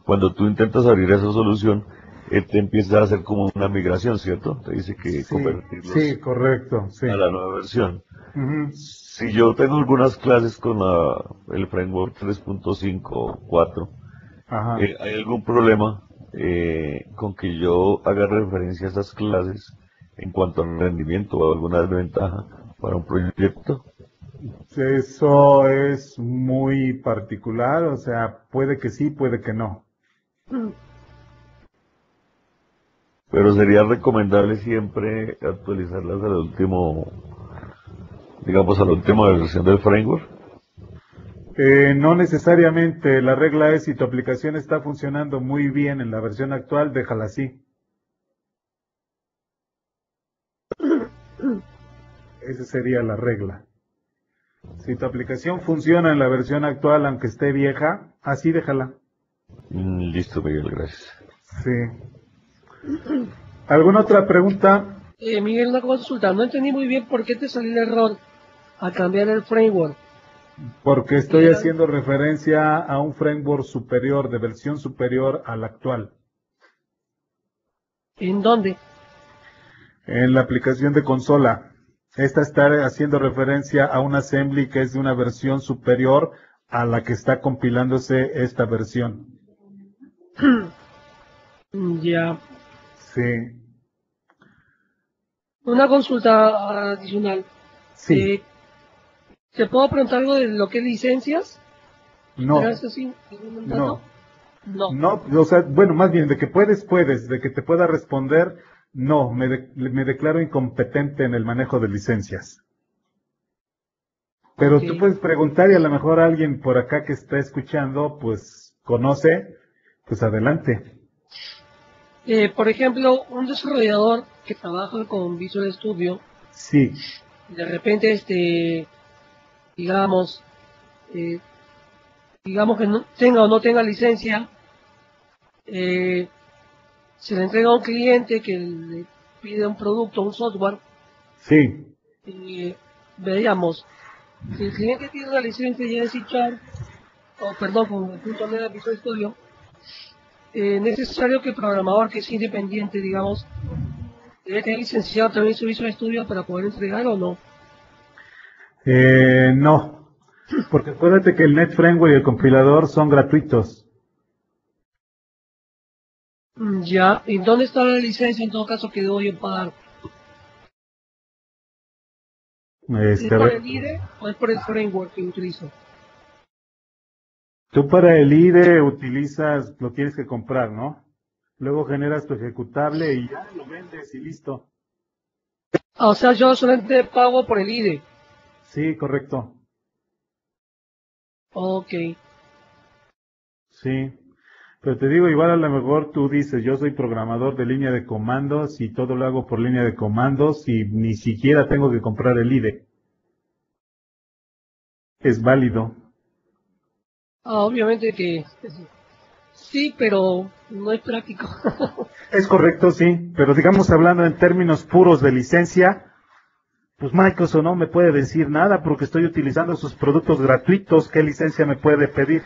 cuando tú intentas abrir esa solución, él te empieza a hacer como una migración, ¿cierto? Te dice que convertirlos Sí, correcto, sí. a la nueva versión. Ujú. Si yo tengo algunas clases con el framework 3.5 o 4, Ajá. ¿hay algún problema con que yo haga referencia a esas clases en cuanto al rendimiento o alguna desventaja para un proyecto? Eso es muy particular, o sea, puede que sí, puede que no. Pero sería recomendable siempre actualizarlas al último, digamos, a la última versión del framework. No necesariamente, la regla es si tu aplicación está funcionando muy bien en la versión actual, déjala así. Esa sería la regla. Si tu aplicación funciona en la versión actual, aunque esté vieja, así déjala. Listo, Miguel, gracias. Sí. ¿Alguna otra pregunta? Miguel, una consulta. No entendí muy bien por qué te salió el error a cambiar el framework. Porque estoy haciendo referencia a un framework superior, de versión superior al actual. ¿En dónde? En la aplicación de consola. Esta está haciendo referencia a un assembly que es de una versión superior a la que está compilándose esta versión. Ya. Sí. Una consulta adicional. Sí. ¿Te puedo preguntar algo de lo que es licencias? No. ¿Serás así? No. No. No, o sea, bueno, más bien, de que puedes, de que te pueda responder, no, me declaro incompetente en el manejo de licencias. Pero tú puedes preguntar y a lo mejor alguien por acá que está escuchando, pues, conoce, pues adelante. Por ejemplo, un desarrollador que trabaja con Visual Studio, Sí. de repente, digamos que no tenga o no tenga licencia, se le entrega a un cliente que le pide un producto, un software, Sí. y veamos, si el cliente tiene una licencia ya de C#, o perdón, con el .NET Visual Studio, es necesario que el programador que es independiente, digamos, debe tener licenciado también su Visual Studio para poder entregar o no. No, porque acuérdate que el Net Framework y el compilador son gratuitos. Ya, ¿y dónde está la licencia en todo caso que debo yo pagar? ¿Es por el IDE o es por el framework que utilizo? Tú para el IDE utilizas, lo tienes que comprar, ¿no? Luego generas tu ejecutable y ya lo vendes y listo. O sea, yo solamente pago por el IDE. Sí, correcto. Ok. Sí. Pero te digo, igual a lo mejor tú dices, yo soy programador de línea de comandos y todo lo hago por línea de comandos y ni siquiera tengo que comprar el IDE. Es válido. Obviamente que sí, pero no es práctico. Es correcto, sí, pero digamos hablando en términos puros de licencia, pues Microsoft no me puede decir nada porque estoy utilizando sus productos gratuitos. ¿Qué licencia me puede pedir?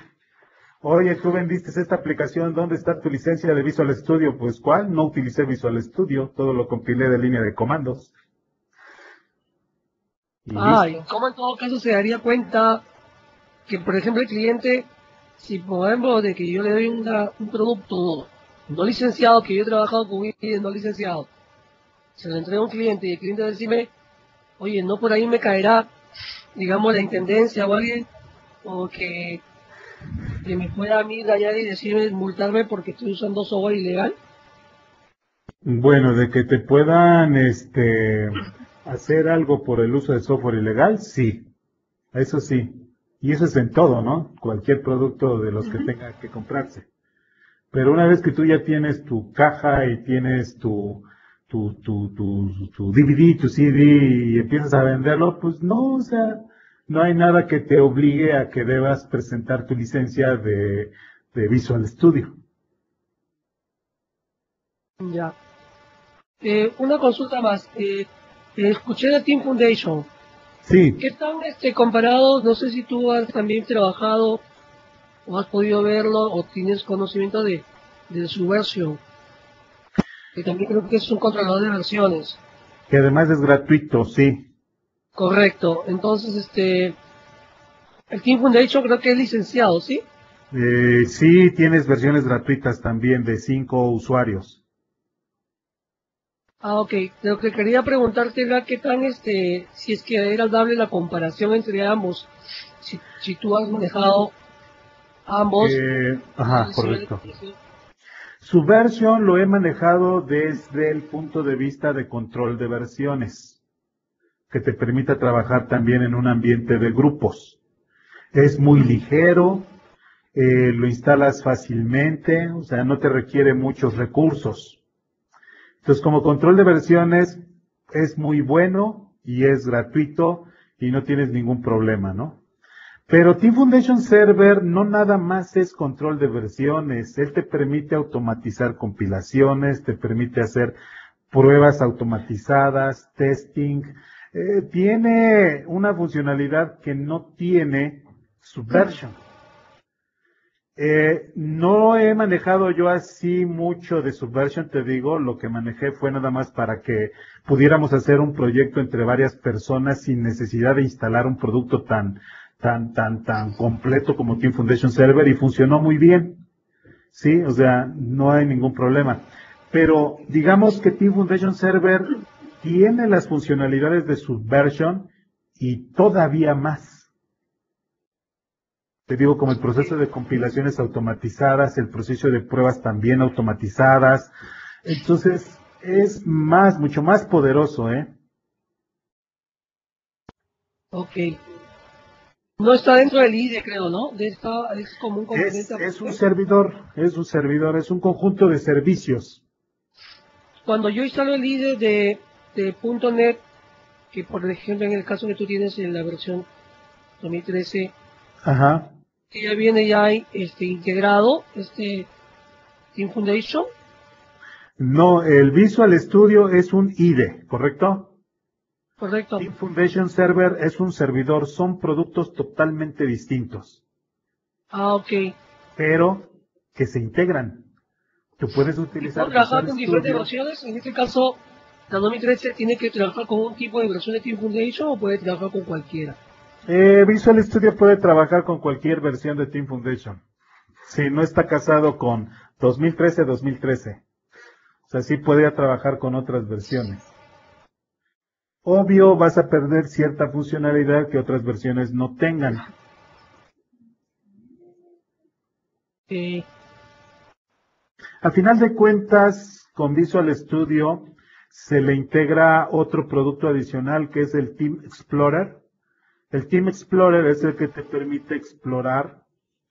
Oye, tú vendiste esta aplicación, ¿dónde está tu licencia de Visual Studio? Pues, ¿cuál? No utilicé Visual Studio, todo lo compilé de línea de comandos. Y ¿Y cómo en todo caso se daría cuenta que, por ejemplo, el cliente, si por ejemplo de que yo le doy un producto no licenciado, que yo he trabajado con un no licenciado, se lo entrega a un cliente y el cliente decime, oye, no por ahí me caerá, digamos, la intendencia o alguien, o que me pueda a mí dañar y decirme, multarme porque estoy usando software ilegal? bueno, de que te puedan hacer algo por el uso de software ilegal, sí, eso sí. Y eso es en todo, ¿no? Cualquier producto de los que tenga que comprarse. Pero una vez que tú ya tienes tu caja y tienes tu DVD, tu CD y empiezas a venderlo, pues no, o sea, no hay nada que te obligue a que debas presentar tu licencia de Visual Studio. Ya. Una consulta más. Escuché de Team Foundation. Sí. ¿Qué tan comparados? No sé si tú has también trabajado o has podido verlo o tienes conocimiento de su versión. Que también creo que es un controlador de versiones. Que además es gratuito, sí. Correcto. Entonces, el Team Foundation creo que es licenciado, ¿sí? Sí, tienes versiones gratuitas también de 5 usuarios. Ok. Lo que quería preguntarte era qué tan, si es que era dable la comparación entre ambos. Si tú has manejado ambos. Ajá, correcto. Subversion lo he manejado desde el punto de vista de control de versiones, que te permita trabajar también en un ambiente de grupos. Es muy ligero, lo instalas fácilmente, o sea, no te requiere muchos recursos. Entonces, como control de versiones, es muy bueno y es gratuito y no tienes ningún problema, ¿no? Pero Team Foundation Server no nada más es control de versiones, él te permite automatizar compilaciones, te permite hacer pruebas automatizadas, testing, tiene una funcionalidad que no tiene Subversion. No he manejado yo así mucho de Subversion, te digo, lo que manejé fue nada más para que pudiéramos hacer un proyecto entre varias personas sin necesidad de instalar un producto tan completo como Team Foundation Server y funcionó muy bien. Sí, o sea, no hay ningún problema. Pero digamos que Team Foundation Server tiene las funcionalidades de Subversion y todavía más. Te digo, como el proceso de compilaciones automatizadas, el proceso de pruebas también automatizadas. Entonces, es mucho más poderoso, ¿eh? Ok. No está dentro del IDE, creo, ¿no? Es como un componente. Es un servidor, es un conjunto de servicios. Cuando yo instalo el IDE de .NET, que por ejemplo en el caso que tú tienes en la versión 2013, ajá, que ya viene ya integrado Team Foundation. No, el Visual Studio es un IDE, ¿correcto? Correcto. Team Foundation Server es un servidor, son productos totalmente distintos. Ok. Pero que se integran. Tú puedes utilizar ¿Puedo trabajar Visual con diferentes Studio. versiones? En este caso, la 2013 tiene que trabajar con un tipo de versión de Team Foundation o puede trabajar con cualquiera. Visual Studio puede trabajar con cualquier versión de Team Foundation. Sí, no está casado con 2013. O sea, sí podría trabajar con otras versiones. Obvio, vas a perder cierta funcionalidad que otras versiones no tengan. A final de cuentas, con Visual Studio se le integra otro producto adicional que es el Team Explorer. El Team Explorer es el que te permite explorar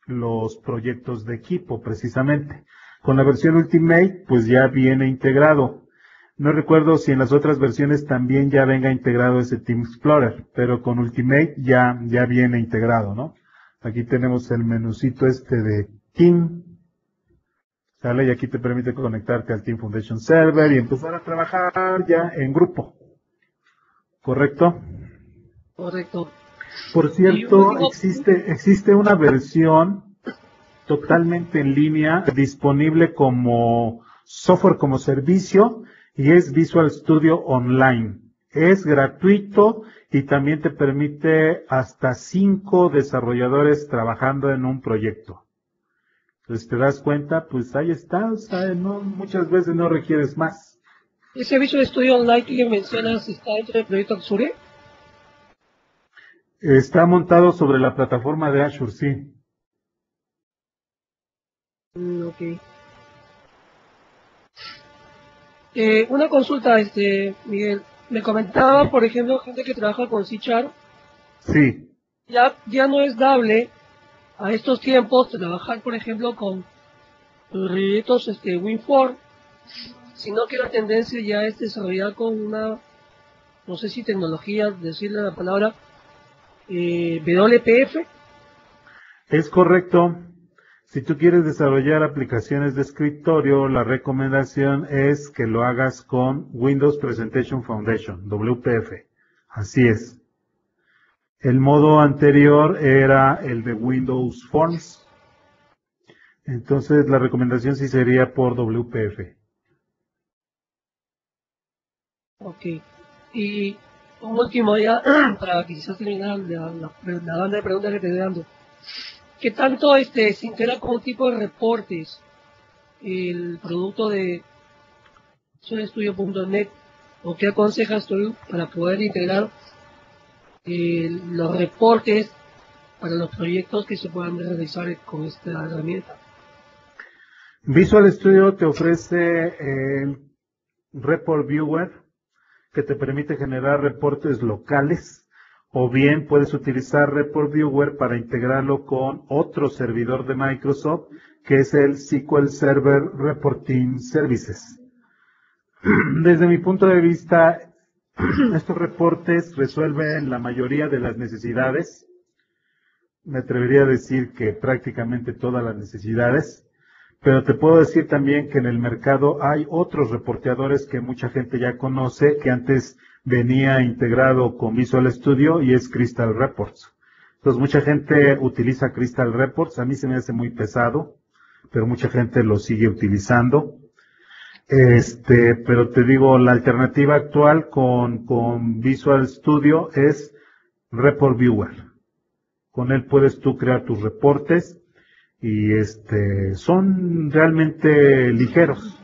los proyectos de equipo, precisamente. Con la versión Ultimate, pues ya viene integrado. No recuerdo si en las otras versiones también ya venga integrado ese Team Explorer, pero con Ultimate ya viene integrado, ¿no? Aquí tenemos el menucito este de Team, ¿sale? Y aquí te permite conectarte al Team Foundation Server y empezar a trabajar ya en grupo, ¿correcto? Correcto. Por Y cierto, último, existe una versión totalmente en línea disponible como software como servicio y es Visual Studio Online. Es gratuito y también te permite hasta 5 desarrolladores trabajando en un proyecto. Entonces te das cuenta, pues ahí está, o sea, muchas veces no requieres más. ¿ese servicio de estudio online que mencionas está dentro del proyecto Azure? Está montado sobre la plataforma de Azure, sí. Ok. Una consulta, Miguel. Me comentaba, por ejemplo, gente que trabaja con C#, Sí. ya no es dable a estos tiempos trabajar, por ejemplo, con proyectos WinForm, sino que la tendencia ya es desarrollar con una, no sé si tecnología, decirle la palabra, WPF. Es correcto. Si tú quieres desarrollar aplicaciones de escritorio, la recomendación es que lo hagas con Windows Presentation Foundation, WPF. Así es. El modo anterior era el de Windows Forms. Entonces la recomendación sí sería por WPF. Ok. Y un último ya, para quizás terminar la banda de preguntas que te estoy dando. ¿Qué tanto se integra con un tipo de reportes el producto de SolStudio.net? ¿O qué aconsejas tú para poder integrar los reportes para los proyectos que se puedan realizar con esta herramienta? Visual Studio te ofrece el Report Viewer, que te permite generar reportes locales, o bien puedes utilizar Report Viewer para integrarlo con otro servidor de Microsoft, que es el SQL Server Reporting Services. Desde mi punto de vista, estos reportes resuelven la mayoría de las necesidades. Me atrevería a decir que prácticamente todas las necesidades. Pero te puedo decir también que en el mercado hay otros reporteadores que mucha gente ya conoce, que antes venía integrado con Visual Studio y es Crystal Reports. Entonces mucha gente utiliza Crystal Reports, a mí se me hace muy pesado, pero mucha gente lo sigue utilizando. Pero te digo, la alternativa actual con Visual Studio es Report Viewer. Con él puedes tú crear tus reportes y son realmente ligeros.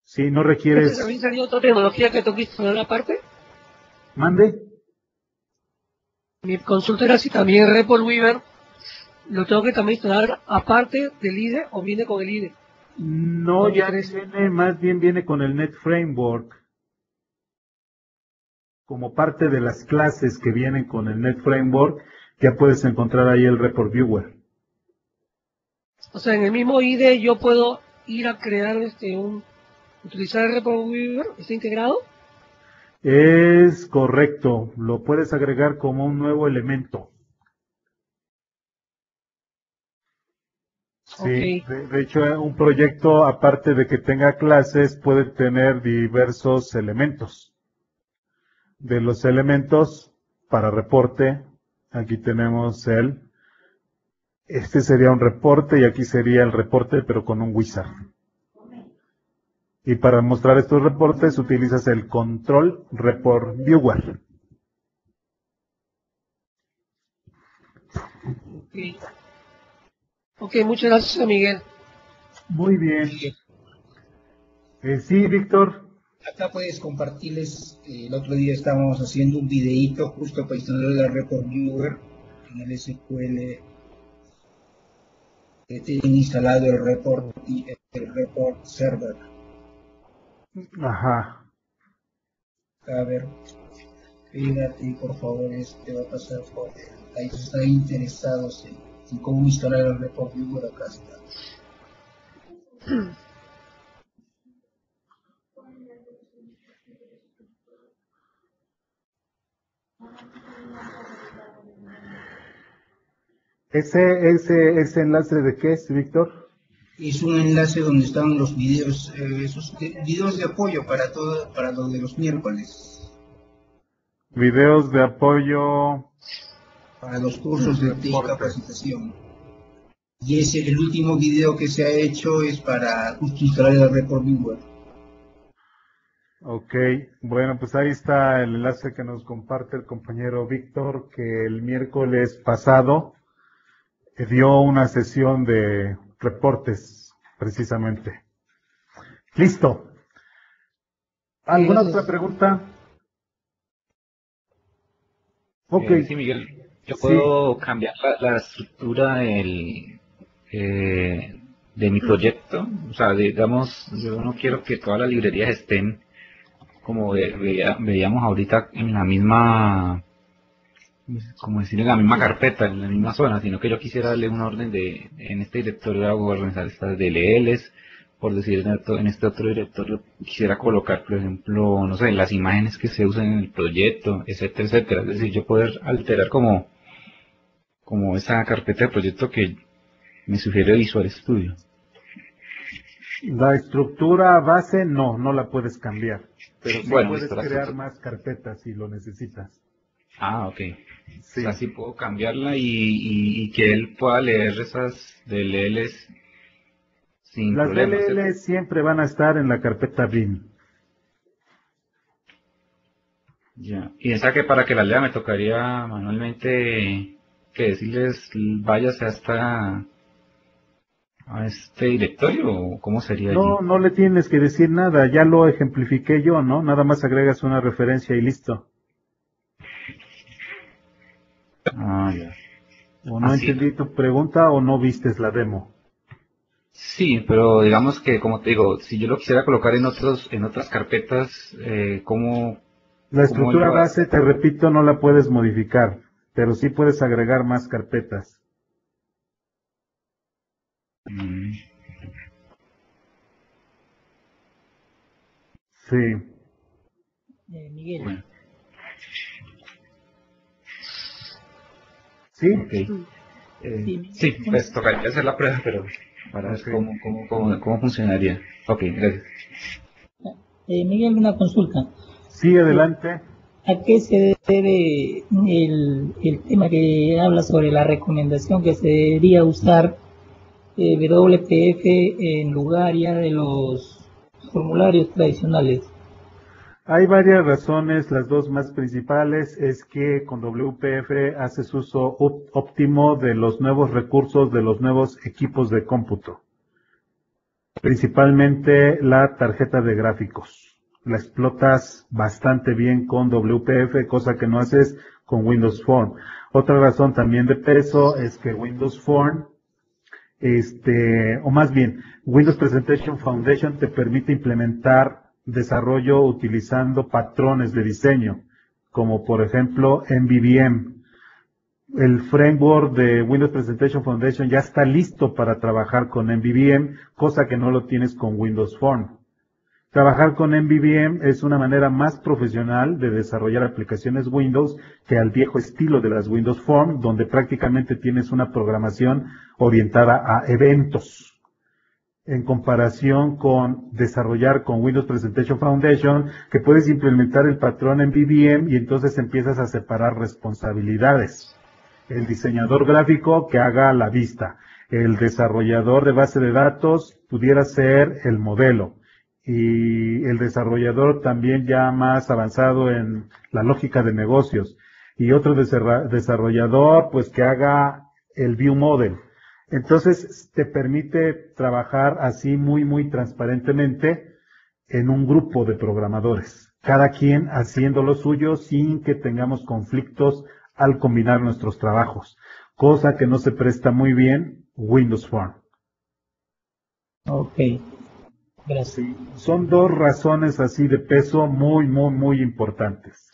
Sí, no requieres. ¿También sería otra tecnología que tengo que instalar aparte? Mande. Mi consulta era si también Report Weaver lo tengo que también instalar aparte del IDE o viene con el IDE. No, ya viene, más bien viene con el Net Framework. Como parte de las clases que vienen con el Net Framework, ya puedes encontrar ahí el Report Viewer. O sea, en el mismo IDE yo puedo ir a crear utilizar el Report Weaver, ¿está integrado? Es correcto, lo puedes agregar como un nuevo elemento. Sí, Okay. de hecho, un proyecto, aparte de que tenga clases, puede tener diversos elementos. De los elementos, para reporte, aquí tenemos este sería un reporte y aquí sería el reporte, pero con un wizard. Y para mostrar estos reportes utilizas el Control Report Viewer. Okay. Ok, muchas gracias, Miguel. Muy bien. Sí, Víctor. Acá puedes compartirles, el otro día estábamos haciendo un videíto justo para instalar el Report Viewer en el SQL. Tienen instalado el report server. Ajá. A ver, fíjate, por favor, va a pasar por ahí. Están interesados en cómo instalar el Report Viewer. Acá está. ¿Ese enlace de qué es, Víctor? Es un enlace donde están los videos, esos videos de apoyo para lo de los miércoles, Videos de apoyo. para los cursos de capacitación. Y el último video que se ha hecho es para justo instalar el Report Viewer. Ok, bueno, pues ahí está el enlace que nos comparte el compañero Víctor, que el miércoles pasado dio una sesión de reportes, precisamente. Listo. ¿Alguna otra pregunta? Ok. Sí, Miguel, yo puedo cambiar la estructura de mi proyecto. O sea, digamos, yo no quiero que todas las librerías estén como veíamos ahorita en la misma, como decir, en la misma carpeta, en la misma zona, sino que yo quisiera darle un orden en este directorio hago organizar estas DLLs, por decir, en este otro directorio quisiera colocar, por ejemplo, no sé, las imágenes que se usan en el proyecto, etcétera, etcétera. Es decir, yo poder alterar como esa carpeta de proyecto que me sugiere Visual Studio. La estructura base no la puedes cambiar, pero sí Bueno, puedes listo, la crear estructura. más carpetas si lo necesitas. Ah, ok. Sí. O sea, sí puedo cambiarla y que él pueda leer esas DLLs sin Las problemas, DLL ¿cierto? siempre van a estar en la carpeta bin. Ya. Y esa que para que la lea me tocaría manualmente que decirles váyase hasta a este directorio o cómo sería allí. No le tienes que decir nada, ya lo ejemplifiqué yo, ¿no? Nada más agregas una referencia y listo. Ah, ya. O no Así. entendí tu pregunta o no vistes la demo. Sí, pero digamos que, como te digo, si yo lo quisiera colocar en otras carpetas, ¿cómo La estructura lo base, te repito, no la puedes modificar, pero sí puedes agregar más carpetas. Mm. Sí. Miguel. Bueno. ¿Sí? Okay. Sí, pues tocaría hacer la prueba, pero para ver cómo funcionaría. Ok, gracias. Miguel, una consulta. Sí, adelante. ¿A qué se debe el tema que habla sobre la recomendación que se debería usar WPF en lugar ya de los formularios tradicionales? Hay varias razones, las dos más principales es que con WPF haces uso óptimo de los nuevos recursos, de los nuevos equipos de cómputo. Principalmente la tarjeta de gráficos. La explotas bastante bien con WPF, cosa que no haces con Windows Form. Otra razón también de peso es que Windows Form, o más bien, Windows Presentation Foundation te permite implementar desarrollo utilizando patrones de diseño, como por ejemplo MVVM. El framework de Windows Presentation Foundation ya está listo para trabajar con MVVM, cosa que no lo tienes con Windows Form. Trabajar con MVVM es una manera más profesional de desarrollar aplicaciones Windows que al viejo estilo de las Windows Form, donde prácticamente tienes una programación orientada a eventos. En comparación con desarrollar con Windows Presentation Foundation, que puedes implementar el patrón en MVVM y entonces empiezas a separar responsabilidades. El diseñador gráfico que haga la vista, el desarrollador de base de datos pudiera ser el modelo, y el desarrollador también ya más avanzado en la lógica de negocios, y otro desarrollador pues que haga el view model. Entonces te permite trabajar así muy transparentemente en un grupo de programadores, cada quien haciendo lo suyo sin que tengamos conflictos al combinar nuestros trabajos, cosa que no se presta muy bien Windows Form. Ok, gracias. Sí, son dos razones así de peso muy importantes.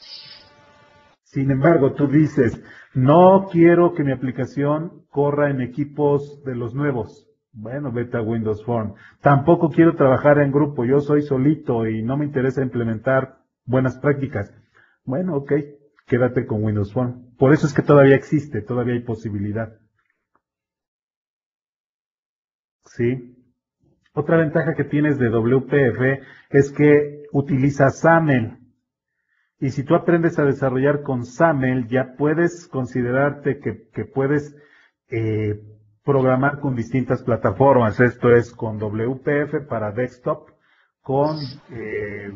Sin embargo, tú dices, no quiero que mi aplicación corra en equipos de los nuevos. Bueno, vete a Windows Form. Tampoco quiero trabajar en grupo, yo soy solito y no me interesa implementar buenas prácticas. Bueno, ok, quédate con Windows Form. Por eso es que todavía existe, todavía hay posibilidad. ¿sí? Otra ventaja que tienes de WPF es que utiliza SAML. Y si tú aprendes a desarrollar con SAML, ya puedes considerarte que puedes programar con distintas plataformas. Esto es con WPF para desktop, con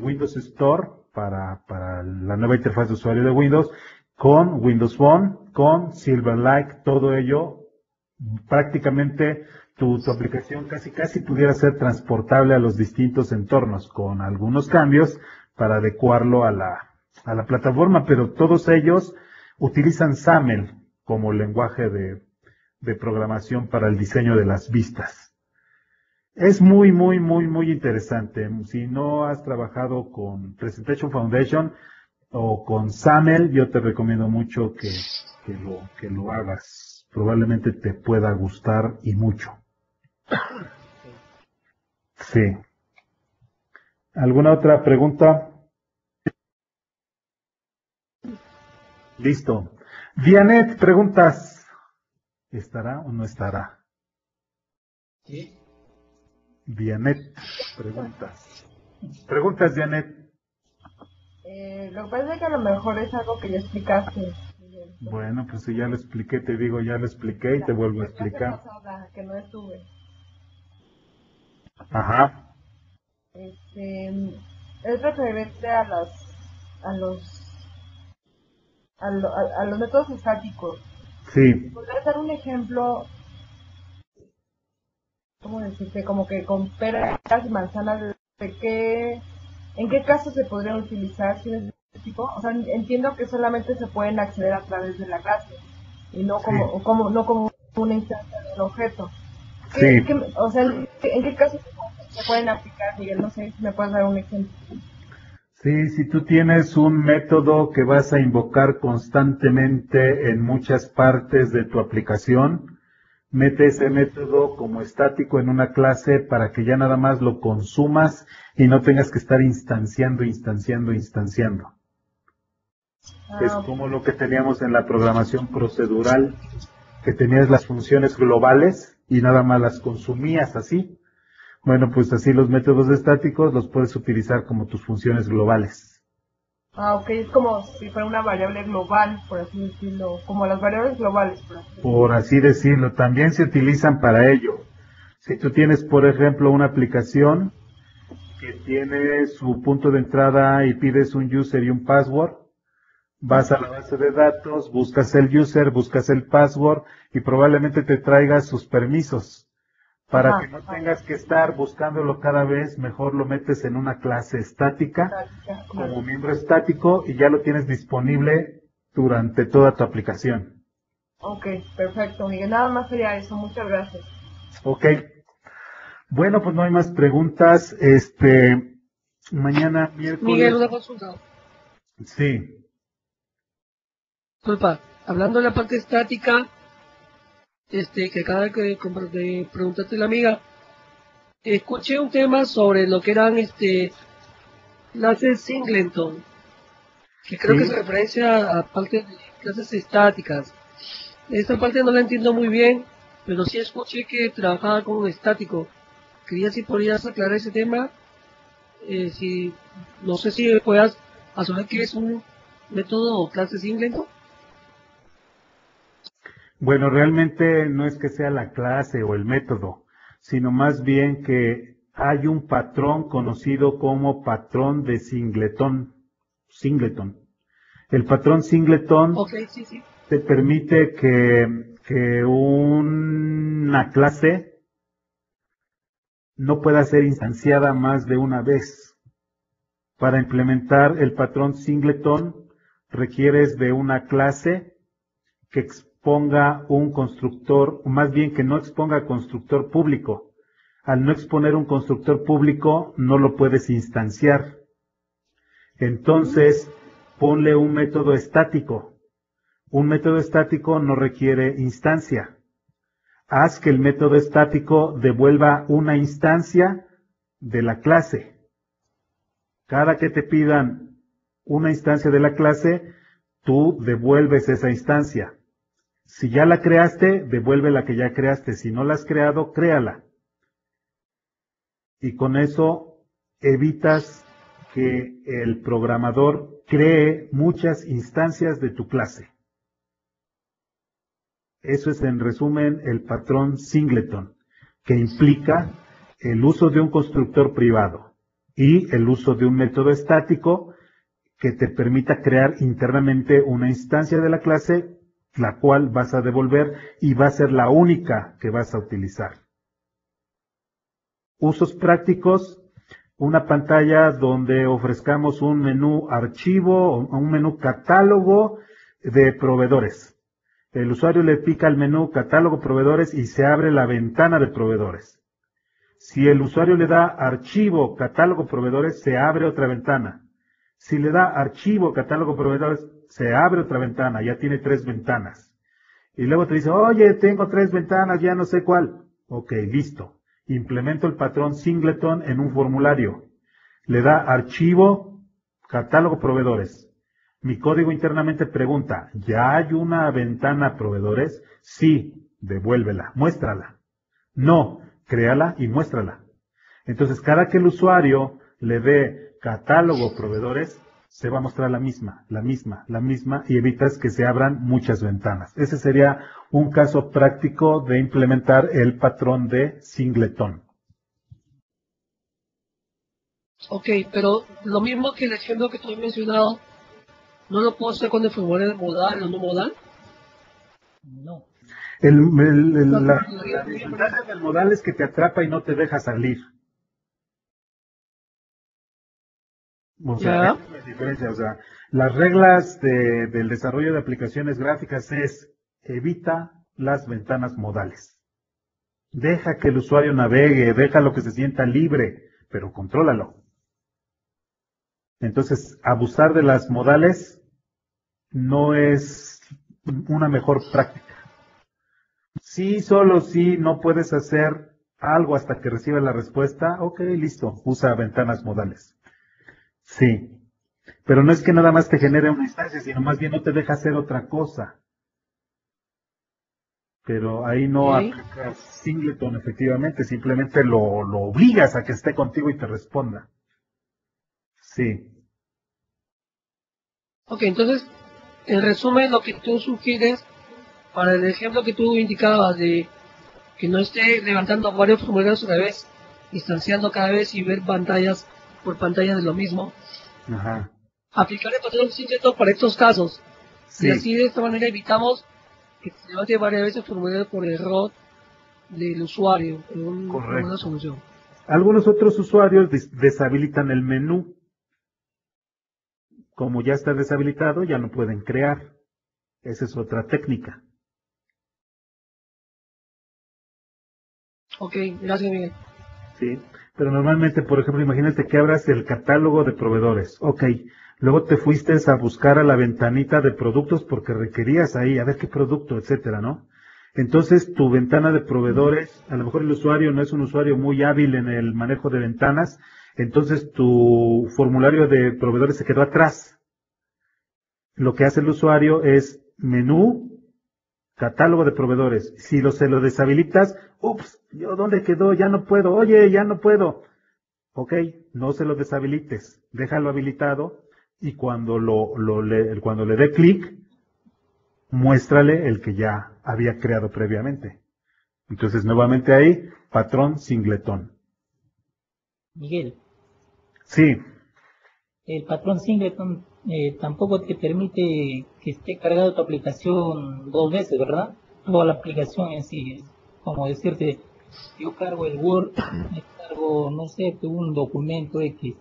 Windows Store para la nueva interfaz de usuario de Windows, con Windows Phone, con Silverlight, todo ello prácticamente tu aplicación casi pudiera ser transportable a los distintos entornos con algunos cambios para adecuarlo a la plataforma, pero todos ellos utilizan SAML como lenguaje de programación para el diseño de las vistas. Es muy interesante. Si no has trabajado con Presentation Foundation o con SAML, yo te recomiendo mucho que lo hagas. Probablemente te pueda gustar y mucho. Sí. ¿Alguna otra pregunta? Listo. Dianet, preguntas. ¿Estará o no estará? ¿Qué? Dianet, preguntas. Preguntas, Dianet. Lo que pasa es que a lo mejor es algo que ya explicaste. Bueno, pues si ya lo expliqué, te digo, ya lo expliqué y te vuelvo a explicar. Que no estuve. Ajá. Es referente a los métodos estáticos. Sí. ¿Podrías dar un ejemplo, cómo decirte, como que con peras y manzanas, en qué casos se podrían utilizar? ¿Sí me explico? O sea, entiendo que solamente se pueden acceder a través de la clase y no como una instancia del objeto. Sí. O sea, ¿en qué casos se pueden aplicar, Miguel? No sé si me puedes dar un ejemplo. Sí, si tú tienes un método que vas a invocar constantemente en muchas partes de tu aplicación, mete ese método como estático en una clase para que ya nada más lo consumas y no tengas que estar instanciando. Es como lo que teníamos en la programación procedural, que tenías las funciones globales y nada más las consumías así. Bueno, pues así los métodos estáticos los puedes utilizar como tus funciones globales. Ok, es como si fuera una variable global, por así decirlo, como las variables globales. Por así decirlo, también se utilizan para ello. Si tú tienes, por ejemplo, una aplicación que tiene su punto de entrada y pides un user y un password, vas a la base de datos, buscas el user, buscas el password y probablemente te traiga sus permisos. Para que no tengas que estar buscándolo cada vez, mejor lo metes en una clase estática como miembro estático y ya lo tienes disponible durante toda tu aplicación. Ok, perfecto, Miguel. Nada más sería eso. Muchas gracias. Ok. Bueno, pues no hay más preguntas. Mañana, miércoles. Miguel, una consulta. Sí. Disculpa, hablando de la parte estática, que acaba de preguntarte la amiga, escuché un tema sobre lo que eran clases Singleton, que creo que se referencia a parte de clases estáticas. Esta parte no la entiendo muy bien, pero sí escuché que trabajaba con un estático. Quería si podrías aclarar ese tema, no sé si puedas asumir que es un método o clase Singleton. Bueno, realmente no es que sea la clase o el método, sino más bien que hay un patrón conocido como patrón de Singleton. El patrón Singleton te permite que una clase no pueda ser instanciada más de una vez. Para implementar el patrón Singleton requieres de una clase que exponga un constructor, o más bien que no exponga constructor público. Al no exponer un constructor público, no lo puedes instanciar. Entonces, ponle un método estático. Un método estático no requiere instancia. Haz que el método estático devuelva una instancia de la clase. Cada que te pidan una instancia de la clase, tú devuelves esa instancia. Si ya la creaste, devuelve la que ya creaste. Si no la has creado, créala. Y con eso evitas que el programador cree muchas instancias de tu clase. Eso es en resumen el patrón singleton, que implica el uso de un constructor privado y el uso de un método estático que te permita crear internamente una instancia de la clase, la cual vas a devolver y va a ser la única que vas a utilizar. Usos prácticos: una pantalla donde ofrezcamos un menú archivo o un menú catálogo de proveedores. El usuario le pica al menú catálogo proveedores y se abre la ventana de proveedores. Si el usuario le da archivo catálogo proveedores, se abre otra ventana. Si le da archivo catálogo proveedores, se abre otra ventana. Ya tiene 3 ventanas. Y luego te dice, oye, tengo 3 ventanas, ya no sé cuál. Ok, listo. Implemento el patrón singleton en un formulario. Le da archivo catálogo proveedores. Mi código internamente pregunta, ¿ya hay una ventana proveedores? Sí, devuélvela, muéstrala. No, créala y muéstrala. Entonces, cada que el usuario le dé catálogo proveedores, se va a mostrar la misma, y evitas que se abran muchas ventanas. Ese sería un caso práctico de implementar el patrón de singleton. Ok, pero lo mismo que el ejemplo que tú has mencionado, ¿no lo puedo hacer con el formulario modal o no modal? No. La desventaja del modal es que te atrapa y no te deja salir. O sea, esa es la diferencia. O sea, las reglas del desarrollo de aplicaciones gráficas es evita las ventanas modales. Deja que el usuario navegue, déjalo que se sienta libre, pero contrólalo. Entonces, abusar de las modales no es una mejor práctica. Sí, solo sí, no puedes hacer algo hasta que reciba la respuesta. Ok, listo, usa ventanas modales. Sí, pero no es que nada más te genere una instancia, sino más bien no te deja hacer otra cosa. Pero ahí no aplicas singleton efectivamente, simplemente lo obligas a que esté contigo y te responda. Sí. Ok, entonces, en resumen, lo que tú sugieres, para el ejemplo que tú indicabas de que no esté levantando varios formularios a la vez, instanciando cada vez y ver pantallas por pantalla de lo mismo, Ajá. aplicar el patrón singleton para estos casos. Sí. Y así de esta manera evitamos que se levante varias veces el formulario por error del usuario en una solución. Algunos otros usuarios deshabilitan el menú. Como ya está deshabilitado, ya no pueden crear. Esa es otra técnica. Ok, gracias, Miguel. Sí, pero normalmente, por ejemplo, imagínate que abras el catálogo de proveedores. Ok, luego te fuiste a buscar a la ventanita de productos porque requerías ahí, a ver qué producto, etcétera, ¿no? Entonces, tu ventana de proveedores, a lo mejor el usuario no es un usuario muy hábil en el manejo de ventanas, entonces tu formulario de proveedores se quedó atrás. Lo que hace el usuario es menú, catálogo de proveedores. Si se lo deshabilitas, ups, ¿dónde quedó? Ya no puedo. Oye, ya no puedo. Ok, no se lo deshabilites. Déjalo habilitado y cuando cuando le dé clic, muéstrale el que ya había creado previamente. Entonces, nuevamente ahí, patrón singleton. Miguel, Sí, el patrón singleton tampoco te permite que esté cargado tu aplicación 2 veces, ¿verdad? Toda la aplicación en sí. Es como decirte, yo cargo el Word, me cargo, no sé, un documento X.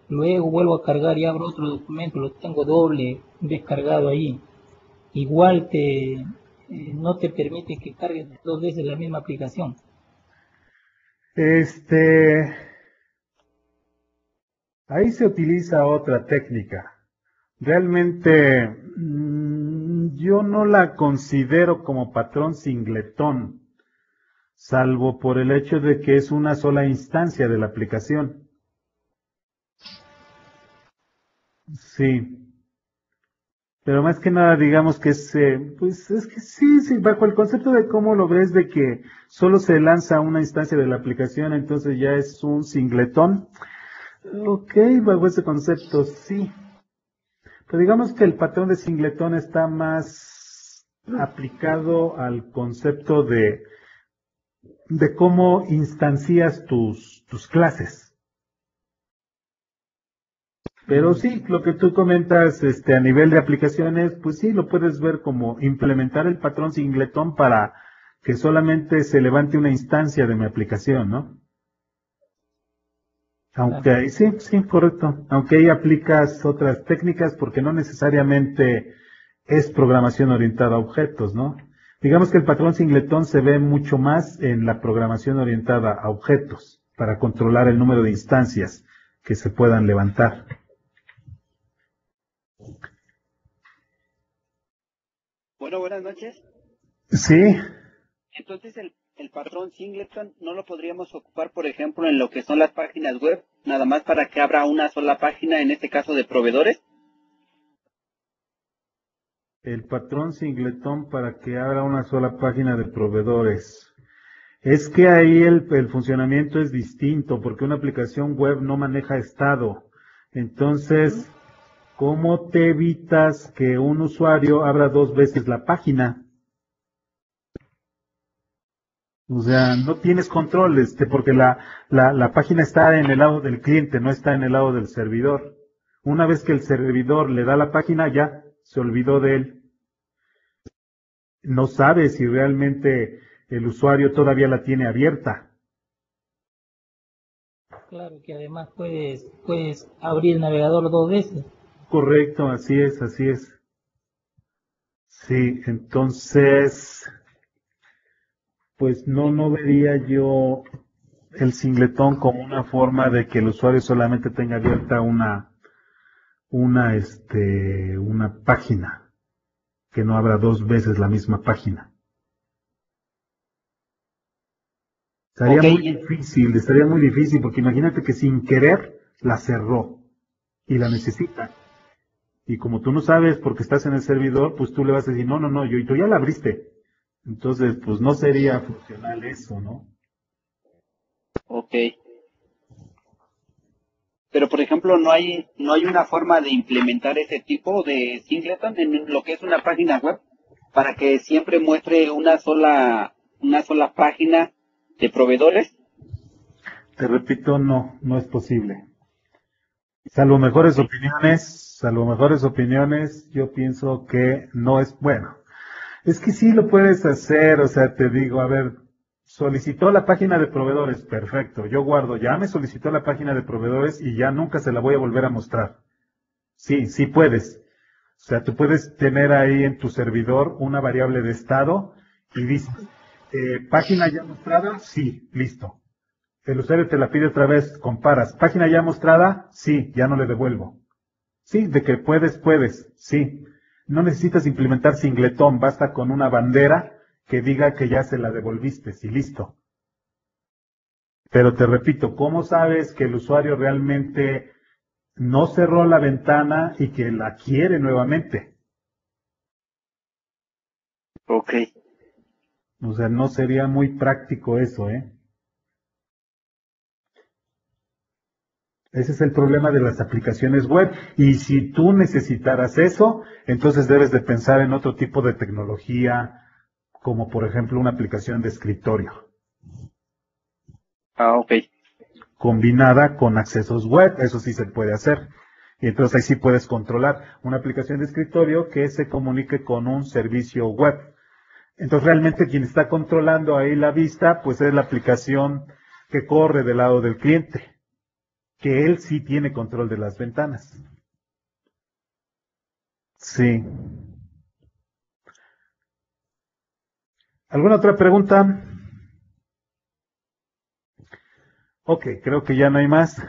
Luego vuelvo a cargar y abro otro documento, lo tengo doble descargado ahí. Igual no te permite que cargues 2 veces la misma aplicación. Ahí se utiliza otra técnica. Realmente yo no la considero como patrón singleton, salvo por el hecho de que es una sola instancia de la aplicación. Sí. Pero más que nada, digamos que pues es que sí, bajo el concepto de cómo lo ves, de que solo se lanza una instancia de la aplicación, entonces ya es un singletón. Ok, bajo ese concepto, sí. Pero digamos que el patrón de singletón está más aplicado al concepto de cómo instancias tus clases. Pero sí, lo que tú comentas, a nivel de aplicaciones, pues sí, lo puedes ver como implementar el patrón singletón para que solamente se levante una instancia de mi aplicación, ¿no? Aunque ahí sí, correcto. Aunque ahí aplicas otras técnicas porque no necesariamente es programación orientada a objetos, ¿no? Digamos que el patrón singletón se ve mucho más en la programación orientada a objetos para controlar el número de instancias que se puedan levantar. Bueno, buenas noches. Sí. Entonces, el patrón singleton no lo podríamos ocupar, por ejemplo, en lo que son las páginas web, nada más para que abra una sola página, en este caso de proveedores. El patrón singletón para que abra una sola página de proveedores. Es que ahí el funcionamiento es distinto, porque una aplicación web no maneja estado. Entonces, ¿cómo te evitas que un usuario abra 2 veces la página? O sea, no tienes control, porque la página está en el lado del cliente, no está en el lado del servidor. Una vez que el servidor le da la página, ya se olvidó de él. No sabe si realmente el usuario todavía la tiene abierta. Claro que además puedes abrir el navegador 2 veces. Correcto, así es, así es. Sí, entonces, pues no vería yo el singletón como una forma de que el usuario solamente tenga abierta una página, que no abra 2 veces la misma página. Estaría muy difícil, porque imagínate que sin querer la cerró y la necesita. Y como tú no sabes porque estás en el servidor, pues tú le vas a decir, no, tú ya la abriste. Entonces, pues no sería funcional eso, ¿no? Ok. Pero, por ejemplo, no hay una forma de implementar ese tipo de singleton en lo que es una página web para que siempre muestre una sola página de proveedores. Te repito, no es posible. Salvo mejores opiniones, yo pienso que no es bueno. Es que sí lo puedes hacer, o sea, te digo, a ver, solicitó la página de proveedores, perfecto, yo guardo, ya me solicitó la página de proveedores y ya nunca se la voy a volver a mostrar. Sí puedes. O sea, tú puedes tener ahí en tu servidor una variable de estado y dices, página ya mostrada, sí, listo. El usuario te la pide otra vez, comparas, página ya mostrada, sí, ya no le devuelvo. Sí, de que puedes, sí. No necesitas implementar singletón, basta con una bandera que diga que ya se la devolviste, y listo. Pero te repito, ¿cómo sabes que el usuario realmente no cerró la ventana y que la quiere nuevamente? Ok. O sea, no sería muy práctico eso, ¿eh? Ese es el problema de las aplicaciones web. Y si tú necesitaras eso, entonces debes de pensar en otro tipo de tecnología, como por ejemplo una aplicación de escritorio. Ah, ok. Combinada con accesos web, eso sí se puede hacer. Y entonces ahí sí puedes controlar una aplicación de escritorio que se comunique con un servicio web. Entonces realmente quien está controlando ahí la vista, pues es la aplicación que corre del lado del cliente, que él sí tiene control de las ventanas. Sí. ¿Alguna otra pregunta? Ok, creo que ya no hay más.